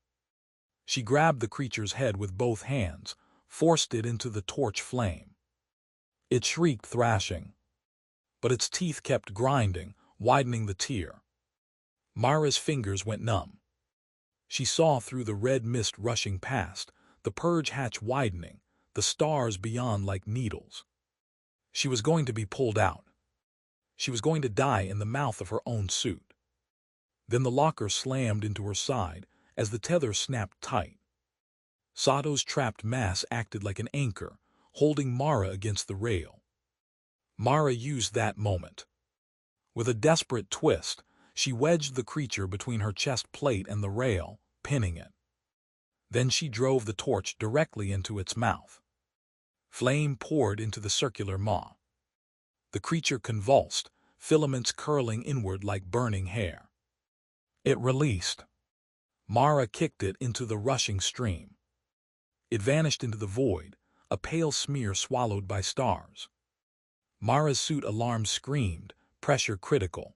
She grabbed the creature's head with both hands, forced it into the torch flame. It shrieked, thrashing, but its teeth kept grinding, widening the tear. Mara's fingers went numb. She saw through the red mist rushing past, the purge hatch widening, the stars beyond like needles. She was going to be pulled out. She was going to die in the mouth of her own suit. Then the locker slammed into her side as the tether snapped tight. Sato's trapped mass acted like an anchor, holding Mara against the rail. Mara used that moment. With a desperate twist, she wedged the creature between her chest plate and the rail, pinning it. Then she drove the torch directly into its mouth. Flame poured into the circular maw. The creature convulsed, filaments curling inward like burning hair. It released. Mara kicked it into the rushing stream. It vanished into the void, a pale smear swallowed by stars. Mara's suit alarm screamed, pressure critical.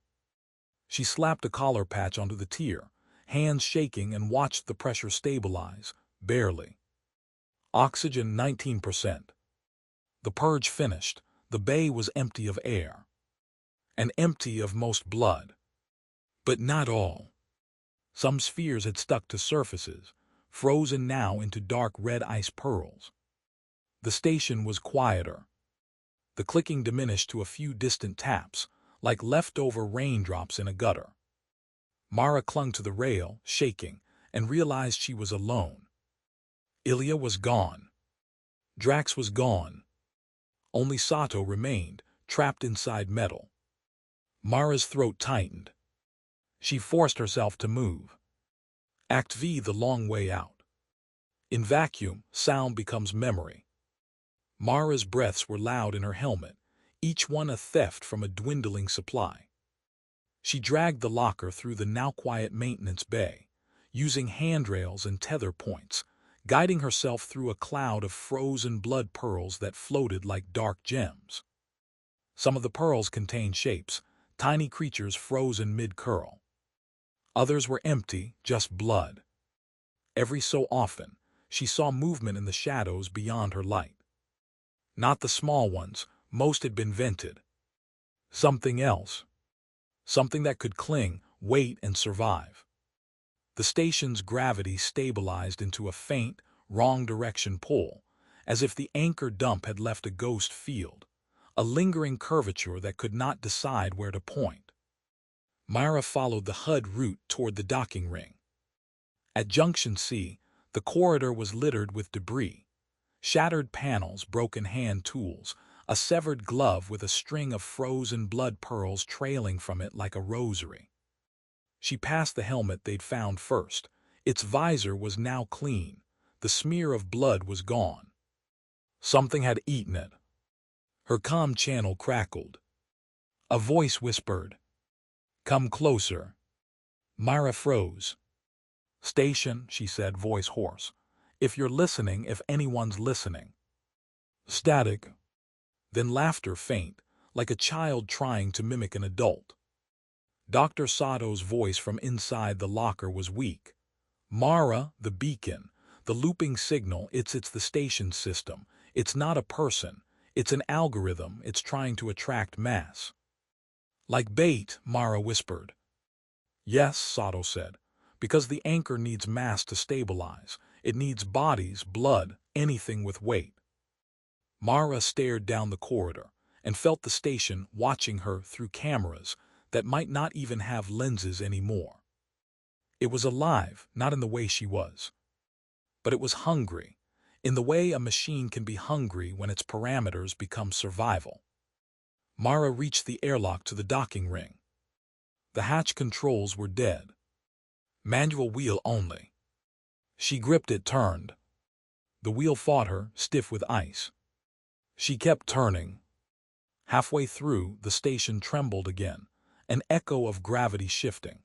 She slapped a collar patch onto the tier, hands shaking, and watched the pressure stabilize, barely. Oxygen 19%. The purge finished. The bay was empty of air. And empty of most blood. But not all. Some spheres had stuck to surfaces, frozen now into dark red ice pearls. The station was quieter. The clicking diminished to a few distant taps, like leftover raindrops in a gutter. Mara clung to the rail, shaking, and realized she was alone. Ilya was gone. Drax was gone. Only Sato remained, trapped inside metal. Mara's throat tightened. She forced herself to move. Act V, the long way out. In vacuum, sound becomes memory. Mara's breaths were loud in her helmet, each one a theft from a dwindling supply. She dragged the locker through the now quiet maintenance bay, using handrails and tether points, guiding herself through a cloud of frozen blood pearls that floated like dark gems. Some of the pearls contained shapes, tiny creatures frozen mid-curl. Others were empty, just blood. Every so often, she saw movement in the shadows beyond her light. Not the small ones, most had been vented. Something else. Something that could cling, wait, and survive. The station's gravity stabilized into a faint, wrong-direction pull, as if the anchor dump had left a ghost field, a lingering curvature that could not decide where to point. Mara followed the HUD route toward the docking ring. At Junction C, the corridor was littered with debris. Shattered panels, broken hand tools, a severed glove with a string of frozen blood pearls trailing from it like a rosary. She passed the helmet they'd found first. Its visor was now clean. The smear of blood was gone. Something had eaten it. Her comm channel crackled. A voice whispered, "Come closer." Mara froze. "Station," she said, voice hoarse. "If you're listening, if anyone's listening." Static. Then laughter faint, like a child trying to mimic an adult. Dr. Sato's voice from inside the locker was weak. "Mara, the beacon, the looping signal, it's the station system. It's not a person. It's an algorithm. It's trying to attract mass." "Like bait," Mara whispered. "Yes," Sato said, "because the anchor needs mass to stabilize. It needs bodies, blood, anything with weight." Mara stared down the corridor and felt the station watching her through cameras that might not even have lenses anymore. It was alive, not in the way she was. But it was hungry, in the way a machine can be hungry when its parameters become survival. Mara reached the airlock to the docking ring. The hatch controls were dead. Manual wheel only. She gripped it, turned. The wheel fought her, stiff with ice. She kept turning. Halfway through, the station trembled again, an echo of gravity shifting.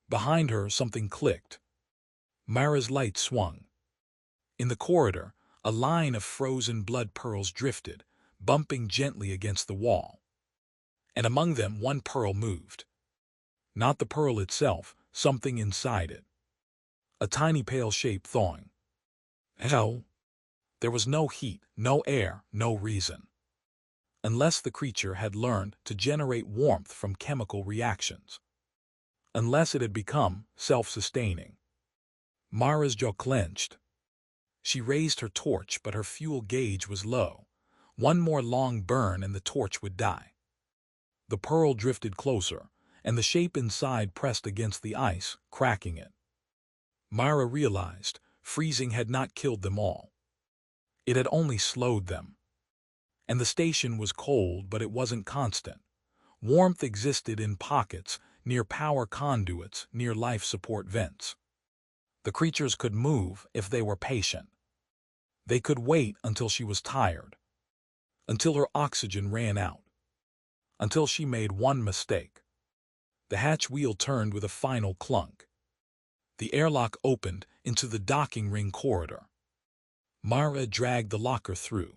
Behind her, something clicked. Mara's light swung. In the corridor, a line of frozen blood pearls drifted, bumping gently against the wall. And among them, one pearl moved. Not the pearl itself, something inside it. A tiny pale shape thawing. Hell. There was no heat, no air, no reason. Unless the creature had learned to generate warmth from chemical reactions. Unless it had become self-sustaining. Mara's jaw clenched. She raised her torch, but her fuel gauge was low. One more long burn and the torch would die. The pearl drifted closer, and the shape inside pressed against the ice, cracking it. Mara realized freezing had not killed them all. It had only slowed them. And the station was cold, but it wasn't constant. Warmth existed in pockets, near power conduits, near life support vents. The creatures could move if they were patient. They could wait until she was tired, until her oxygen ran out, until she made one mistake. The hatch wheel turned with a final clunk. The airlock opened into the docking ring corridor. Mara dragged the locker through.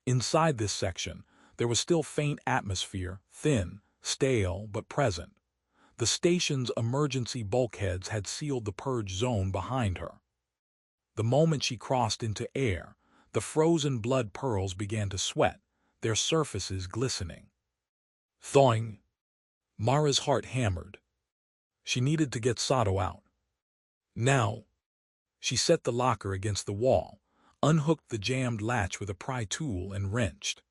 Inside this section, there was still faint atmosphere, thin, stale, but present. The station's emergency bulkheads had sealed the purge zone behind her. The moment she crossed into air, the frozen blood pearls began to sweat, their surfaces glistening. Thawing. Mara's heart hammered. She needed to get Sato out. Now. She set the locker against the wall, unhooked the jammed latch with a pry tool and wrenched.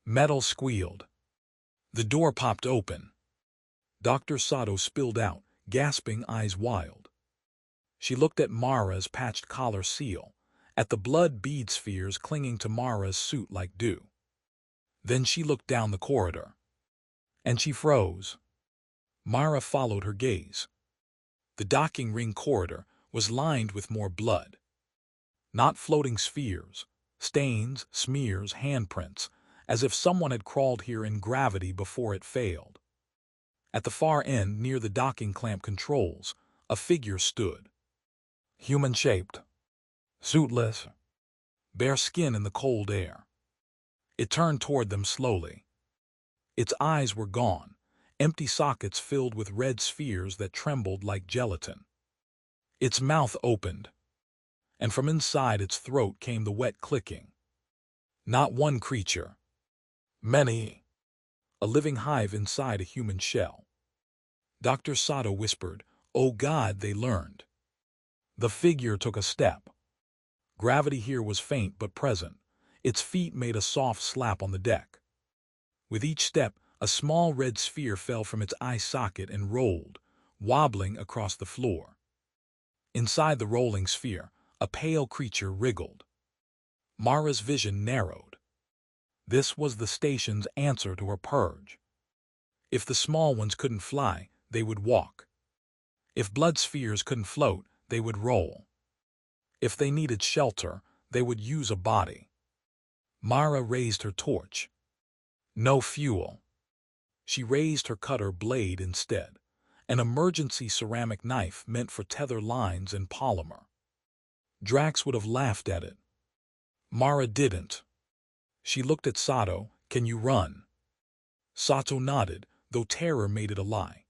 Metal squealed. The door popped open. Dr. Sato spilled out, gasping, eyes wild. She looked at Mara's patched collar seal, at the blood bead spheres clinging to Mara's suit like dew. Then she looked down the corridor. And she froze. Mara followed her gaze. The docking ring corridor was lined with more blood. Not floating spheres, stains, smears, handprints, as if someone had crawled here in gravity before it failed. At the far end, near the docking clamp controls, a figure stood. Human-shaped, suitless, bare skin in the cold air. It turned toward them slowly. Its eyes were gone, empty sockets filled with red spheres that trembled like gelatin. Its mouth opened, and from inside its throat came the wet clicking. Not one creature. Many. A living hive inside a human shell. Dr. Sato whispered, "Oh God," they learned. The figure took a step. Gravity here was faint but present. Its feet made a soft slap on the deck. With each step, a small red sphere fell from its eye socket and rolled, wobbling across the floor. Inside the rolling sphere, a pale creature wriggled. Mara's vision narrowed. This was the station's answer to her purge. If the small ones couldn't fly, they would walk. If blood spheres couldn't float, they would roll. If they needed shelter, they would use a body. Mara raised her torch. No fuel. She raised her cutter blade instead, an emergency ceramic knife meant for tether lines and polymer. Drax would have laughed at it. Mara didn't. She looked at Sato. "Can you run?" Sato nodded, though terror made it a lie.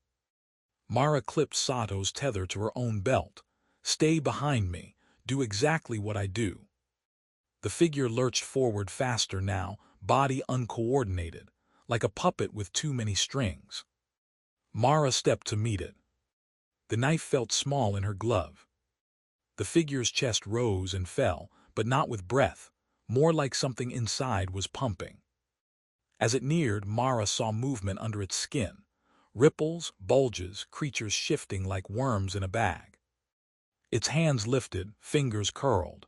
Mara clipped Sato's tether to her own belt. "Stay behind me. Do exactly what I do." The figure lurched forward faster now, body uncoordinated, like a puppet with too many strings. Mara stepped to meet it. The knife felt small in her glove. The figure's chest rose and fell, but not with breath, more like something inside was pumping. As it neared, Mara saw movement under its skin. Ripples, bulges, creatures shifting like worms in a bag. Its hands lifted, fingers curled.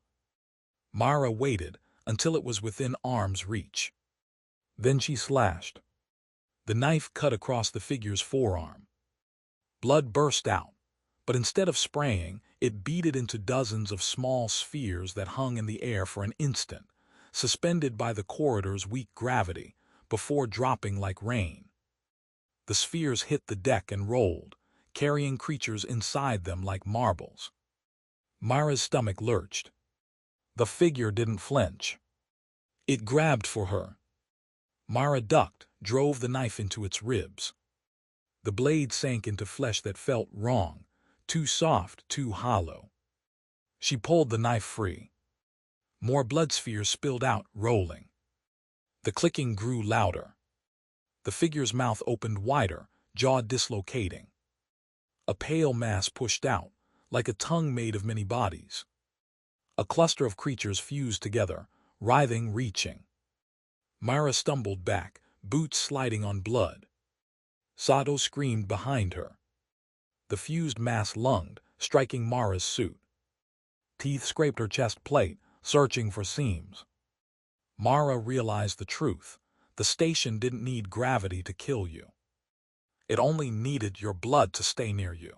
Mara waited until it was within arm's reach. Then she slashed. The knife cut across the figure's forearm. Blood burst out. but instead of spraying, it beat it into dozens of small spheres that hung in the air for an instant, suspended by the corridor's weak gravity, before dropping like rain. The spheres hit the deck and rolled, carrying creatures inside them like marbles. Mara's stomach lurched. The figure didn't flinch. It grabbed for her. Mara ducked, drove the knife into its ribs. The blade sank into flesh that felt wrong, too soft, too hollow. She pulled the knife free. More blood spheres spilled out, rolling. The clicking grew louder. The figure's mouth opened wider, jaw dislocating. A pale mass pushed out, like a tongue made of many bodies. A cluster of creatures fused together, writhing, reaching. Mara stumbled back, boots sliding on blood. Sato screamed behind her. The fused mass lunged, striking Mara's suit. Teeth scraped her chest plate, searching for seams. Mara realized the truth. The station didn't need gravity to kill you. It only needed your blood to stay near you.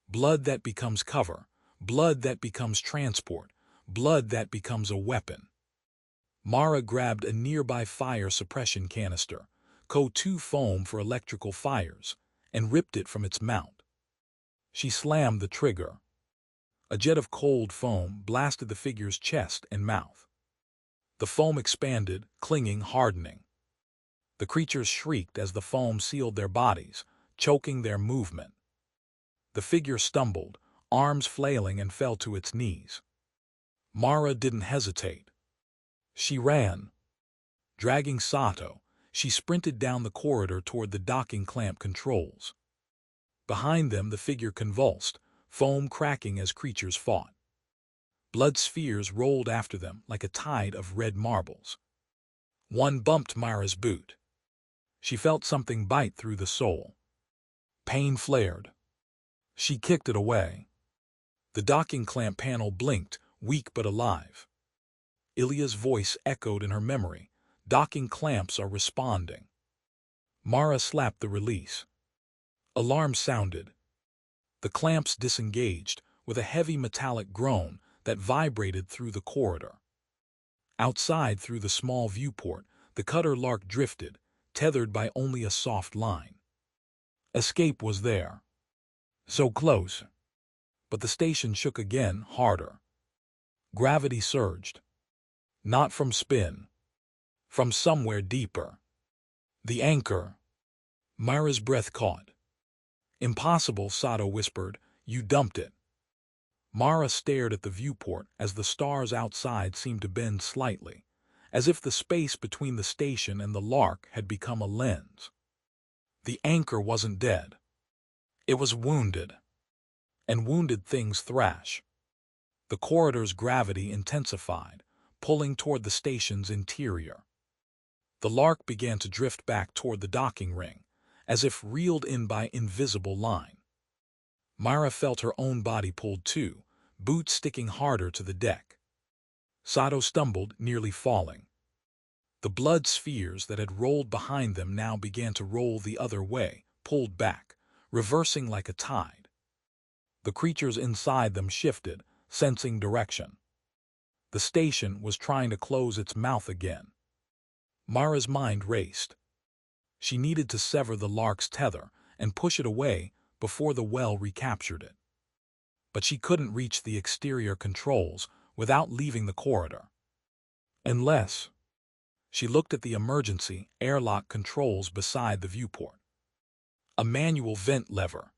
Blood that becomes cover, blood that becomes transport, blood that becomes a weapon. Mara grabbed a nearby fire suppression canister, CO2 foam for electrical fires, and ripped it from its mount. She slammed the trigger. A jet of cold foam blasted the figure's chest and mouth. The foam expanded, clinging, hardening. The creatures shrieked as the foam sealed their bodies, choking their movement. The figure stumbled, arms flailing, and fell to its knees. Mara didn't hesitate. She ran. Dragging Sato, she sprinted down the corridor toward the docking clamp controls. Behind them, the figure convulsed, foam cracking as creatures fought. Blood spheres rolled after them like a tide of red marbles. One bumped Mara's boot. She felt something bite through the sole. Pain flared. She kicked it away. The docking clamp panel blinked, weak but alive. Ilya's voice echoed in her memory. Docking clamps are responding. Mara slapped the release. Alarm sounded. The clamps disengaged with a heavy metallic groan that vibrated through the corridor. Outside, through the small viewport, the cutter Lark drifted, tethered by only a soft line. Escape was there. So close. But the station shook again, harder. Gravity surged. Not from spin. From somewhere deeper. The anchor. Mara's breath caught. Impossible, Sato whispered. You dumped it. Mara stared at the viewport as the stars outside seemed to bend slightly, as if the space between the station and the Lark had become a lens. The anchor wasn't dead. It was wounded. And wounded things thrash. The corridor's gravity intensified, pulling toward the station's interior. The Lark began to drift back toward the docking ring, as if reeled in by invisible line. Mara felt her own body pulled too, boots sticking harder to the deck. Sato stumbled, nearly falling. The blood spheres that had rolled behind them now began to roll the other way, pulled back, reversing like a tide. The creatures inside them shifted, sensing direction. The station was trying to close its mouth again. Mara's mind raced. She needed to sever the Lark's tether and push it away before the well recaptured it. But she couldn't reach the exterior controls without leaving the corridor. Unless... She looked at the emergency airlock controls beside the viewport. A manual vent lever.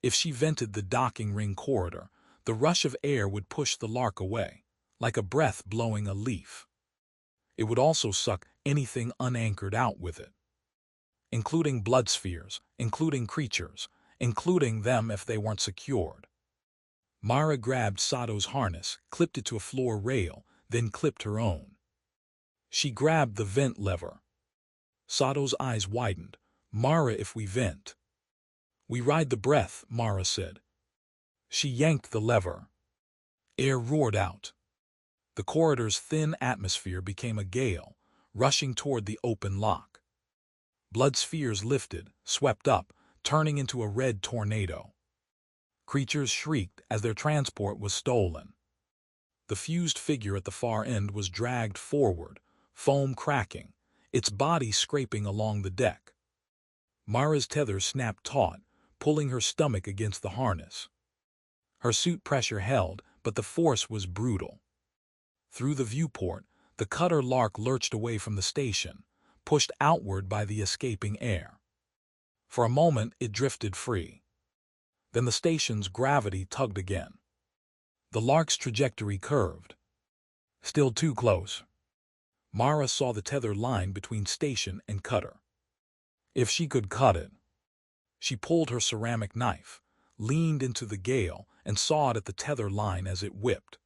If she vented the docking ring corridor, the rush of air would push the Lark away, like a breath blowing a leaf. It would also suck anything unanchored out with it, including blood spheres, including creatures, including them if they weren't secured. Mara grabbed Sato's harness, clipped it to a floor rail, then clipped her own. She grabbed the vent lever. Sato's eyes widened. Mara, if we vent. We ride the breath, Mara said. She yanked the lever. Air roared out. The corridor's thin atmosphere became a gale, rushing toward the open lock. Blood spheres lifted, swept up, turning into a red tornado. Creatures shrieked as their transport was stolen. The fused figure at the far end was dragged forward, foam cracking, its body scraping along the deck. Mara's tether snapped taut, pulling her stomach against the harness. Her suit pressure held, but the force was brutal. Through the viewport, the cutter Lark lurched away from the station, pushed outward by the escaping air. For a moment, it drifted free. Then the station's gravity tugged again. The Lark's trajectory curved. Still too close. Mara saw the tether line between station and cutter. If she could cut it. She pulled her ceramic knife, leaned into the gale, and sawed at the tether line as it whipped.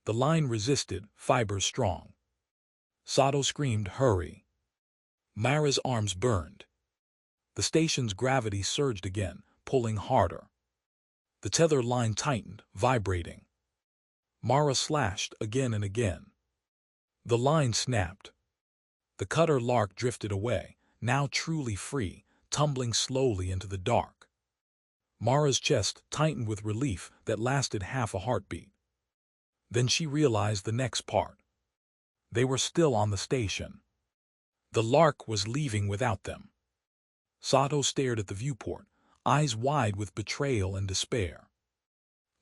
The line resisted, fibers strong. Sato screamed, "Hurry!" Mara's arms burned. The station's gravity surged again, pulling harder. The tether line tightened, vibrating. Mara slashed again and again. The line snapped. The cutter Lark drifted away, now truly free, tumbling slowly into the dark. Mara's chest tightened with relief that lasted half a heartbeat. Then she realized the next part. They were still on the station. The Lark was leaving without them. Sato stared at the viewport, eyes wide with betrayal and despair.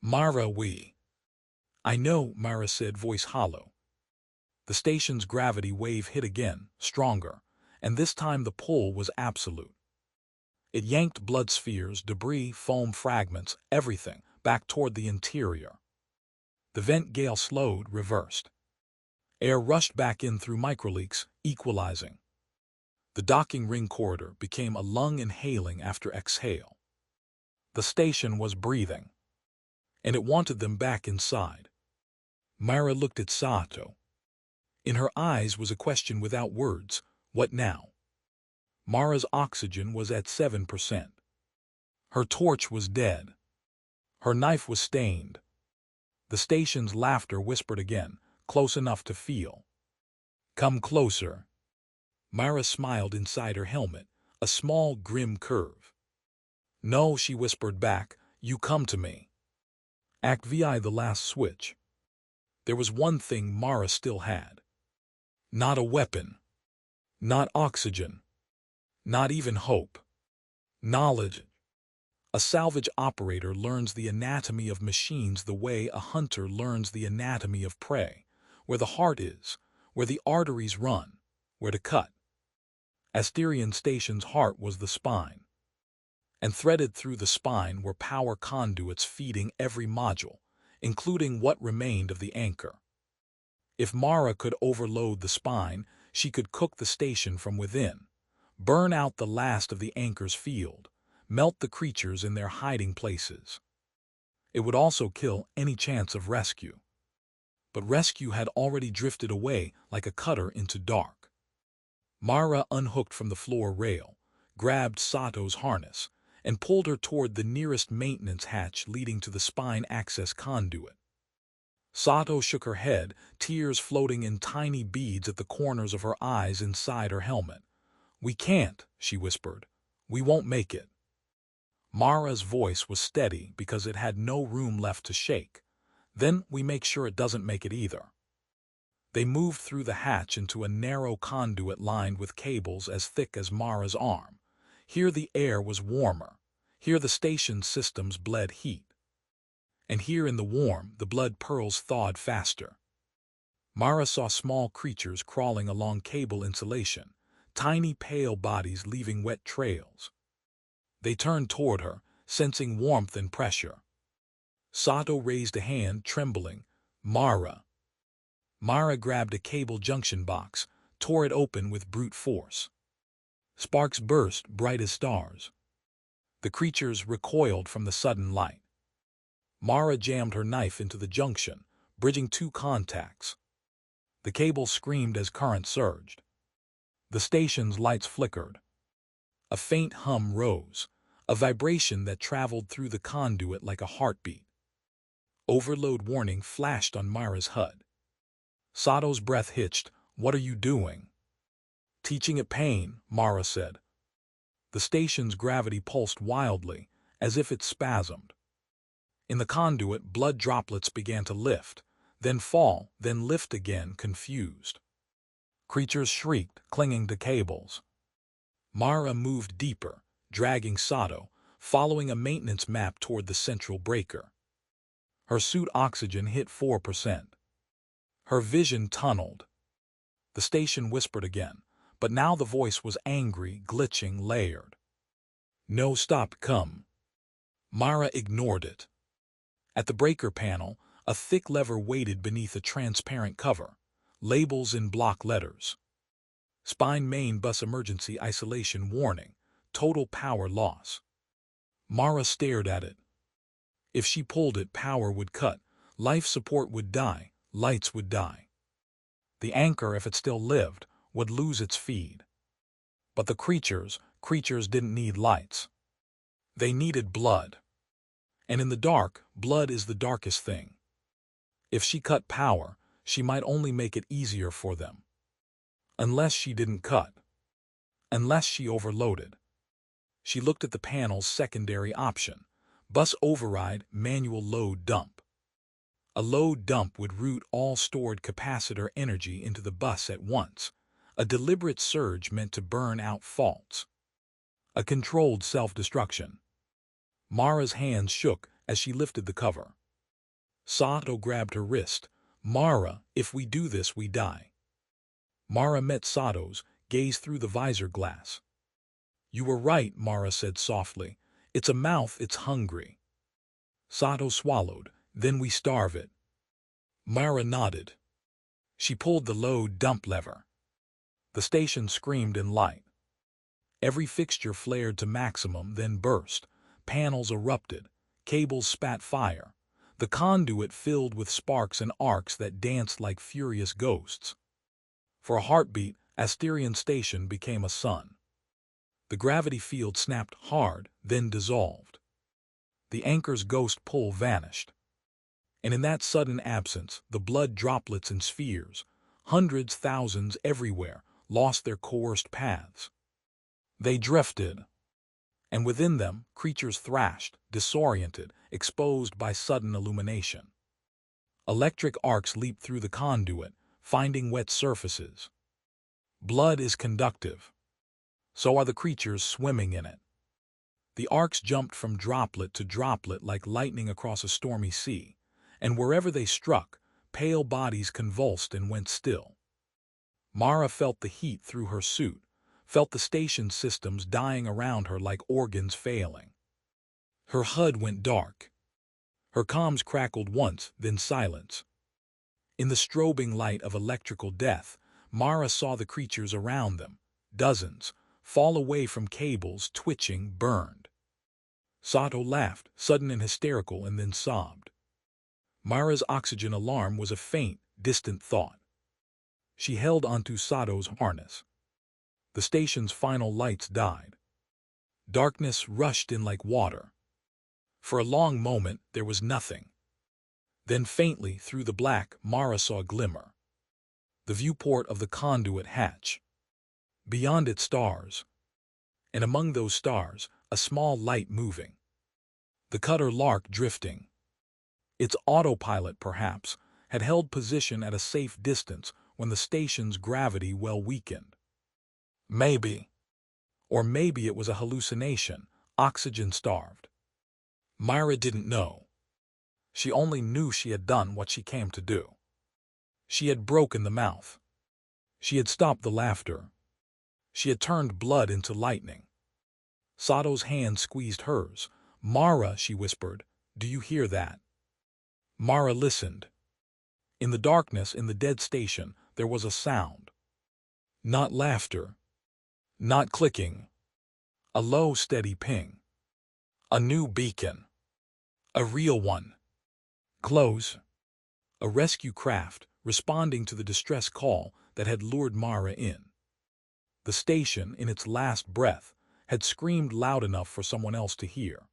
"Mara, I know," Mara said, voice hollow. The station's gravity wave hit again, stronger, and this time the pull was absolute. It yanked blood spheres, debris, foam fragments, everything, back toward the interior. The vent gale slowed, reversed. Air rushed back in through microleaks, equalizing. The docking ring corridor became a lung inhaling after exhale. The station was breathing, and it wanted them back inside. Mara looked at Sato. In her eyes was a question without words. What now? Mara's oxygen was at 7%. Her torch was dead. Her knife was stained. The station's laughter whispered again, close enough to feel. "Come closer." Mara smiled inside her helmet, a small, grim curve. "No," she whispered back, "you come to me." Act VI, the last switch. There was one thing Mara still had. Not a weapon. Not oxygen. Not even hope. Knowledge. A salvage operator learns the anatomy of machines the way a hunter learns the anatomy of prey, where the heart is, where the arteries run, where to cut. Asterion Station's heart was the spine. And threaded through the spine were power conduits feeding every module, including what remained of the anchor. If Mara could overload the spine, she could cook the station from within, burn out the last of the anchor's field, melt the creatures in their hiding places. It would also kill any chance of rescue. But rescue had already drifted away like a cutter into dark. Mara unhooked from the floor rail, grabbed Sato's harness, and pulled her toward the nearest maintenance hatch leading to the spine access conduit. Sato shook her head, tears floating in tiny beads at the corners of her eyes inside her helmet. "We can't," she whispered. "We won't make it." Mara's voice was steady because it had no room left to shake. "Then we make sure it doesn't make it either." They moved through the hatch into a narrow conduit lined with cables as thick as Mara's arm. Here the air was warmer. Here the station's systems bled heat. And here in the warm, the blood pearls thawed faster. Mara saw small creatures crawling along cable insulation, tiny pale bodies leaving wet trails. They turned toward her, sensing warmth and pressure. Sato raised a hand, trembling. "Mara." Mara grabbed a cable junction box, tore it open with brute force. Sparks burst, bright as stars. The creatures recoiled from the sudden light. Mara jammed her knife into the junction, bridging two contacts. The cable screamed as current surged. The station's lights flickered. A faint hum rose, a vibration that traveled through the conduit like a heartbeat. Overload warning flashed on Mara's HUD. Sato's breath hitched. "What are you doing?" "Teaching it pain," Mara said. The station's gravity pulsed wildly, as if it spasmed. In the conduit, blood droplets began to lift, then fall, then lift again, confused. Creatures shrieked, clinging to cables. Mara moved deeper, dragging Sato, following a maintenance map toward the central breaker. Her suit oxygen hit 4%. Her vision tunneled. The station whispered again, but now the voice was angry, glitching, layered. "No, stop, come." Mara ignored it. At the breaker panel, a thick lever waited beneath a transparent cover, labels in block letters. Spine main bus emergency isolation warning, total power loss. Mara stared at it. If she pulled it, power would cut, life support would die, lights would die. The anchor, if it still lived, would lose its feed. But the creatures didn't need lights. They needed blood. And in the dark, blood is the darkest thing. If she cut power, she might only make it easier for them. Unless she didn't cut. Unless she overloaded. She looked at the panel's secondary option: bus override, manual load dump. A load dump would route all stored capacitor energy into the bus at once, a deliberate surge meant to burn out faults. A controlled self-destruction. Mara's hands shook as she lifted the cover. Sato grabbed her wrist. "Mara, if we do this, we die." Mara met Sato's gaze through the visor glass. "You were right," Mara said softly. "It's a mouth, it's hungry." Sato swallowed. "Then we starve it." Mara nodded. She pulled the load dump lever. The station screamed in light. Every fixture flared to maximum, then burst. Panels erupted. Cables spat fire. The conduit filled with sparks and arcs that danced like furious ghosts. For a heartbeat, Asterion Station became a sun. The gravity field snapped hard, then dissolved. The anchor's ghost pull vanished. And in that sudden absence, the blood droplets and spheres, hundreds, thousands everywhere, lost their coerced paths. They drifted. And within them, creatures thrashed, disoriented, exposed by sudden illumination. Electric arcs leaped through the conduit, finding wet surfaces. Blood is conductive. So are the creatures swimming in it. The arcs jumped from droplet to droplet like lightning across a stormy sea, and wherever they struck, pale bodies convulsed and went still. Mara felt the heat through her suit, felt the station systems dying around her like organs failing. Her HUD went dark. Her comms crackled once, then silence. In the strobing light of electrical death, Mara saw the creatures around them, dozens, fall away from cables, twitching, burned. Sato laughed, sudden and hysterical, and then sobbed. Mara's oxygen alarm was a faint, distant thought. She held onto Sato's harness. The station's final lights died. Darkness rushed in like water. For a long moment, there was nothing. Then faintly, through the black, Mara saw a glimmer. The viewport of the conduit hatch. Beyond it, stars. And among those stars, a small light moving. The cutter Lark drifting. Its autopilot, perhaps, had held position at a safe distance when the station's gravity well weakened. Maybe. Or maybe it was a hallucination, oxygen-starved. Myra didn't know. She only knew she had done what she came to do. She had broken the mouth. She had stopped the laughter. She had turned blood into lightning. Sato's hand squeezed hers. "Mara," she whispered, "do you hear that?" Mara listened. In the darkness, in the dead station, there was a sound. Not laughter. Not clicking. A low, steady ping. A new beacon. A real one. Close. A rescue craft, responding to the distress call that had lured Mara in. The station, in its last breath, had screamed loud enough for someone else to hear.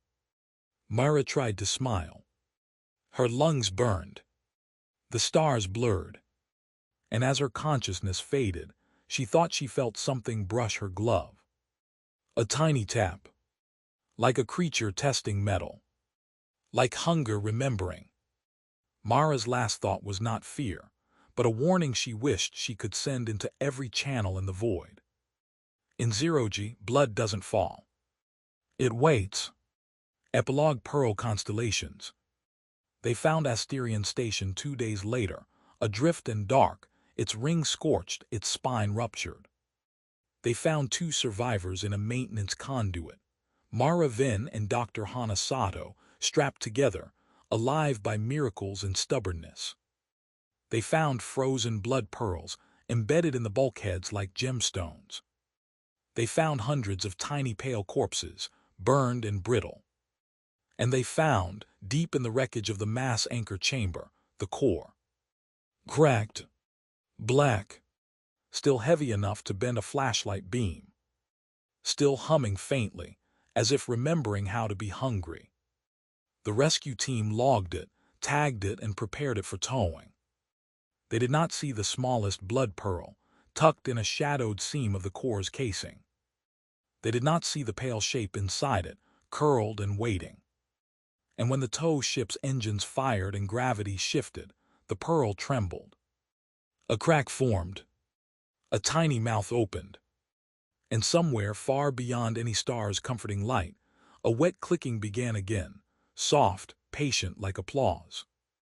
Mara tried to smile. Her lungs burned. The stars blurred. And as her consciousness faded, she thought she felt something brush her glove. A tiny tap. Like a creature testing metal. Like hunger remembering. Mara's last thought was not fear, but a warning she wished she could send into every channel in the void. In Zero-G, blood doesn't fall. It waits. Epilogue Pearl Constellations. They found Asterion Station 2 days later, adrift and dark, its ring scorched, its spine ruptured. They found 2 survivors in a maintenance conduit, Mara Vin and Dr. Hana Sato, strapped together, alive by miracles and stubbornness. They found frozen blood pearls embedded in the bulkheads like gemstones. They found hundreds of tiny pale corpses, burned and brittle. And they found, deep in the wreckage of the mass anchor chamber, the core. Cracked. Black. Still heavy enough to bend a flashlight beam. Still humming faintly, as if remembering how to be hungry. The rescue team logged it, tagged it, and prepared it for towing. They did not see the smallest blood pearl, tucked in a shadowed seam of the core's casing. They did not see the pale shape inside it, curled and waiting. And when the tow ship's engines fired and gravity shifted, the pearl trembled. A crack formed. A tiny mouth opened. And somewhere far beyond any star's comforting light, a wet clicking began again, soft, patient like applause.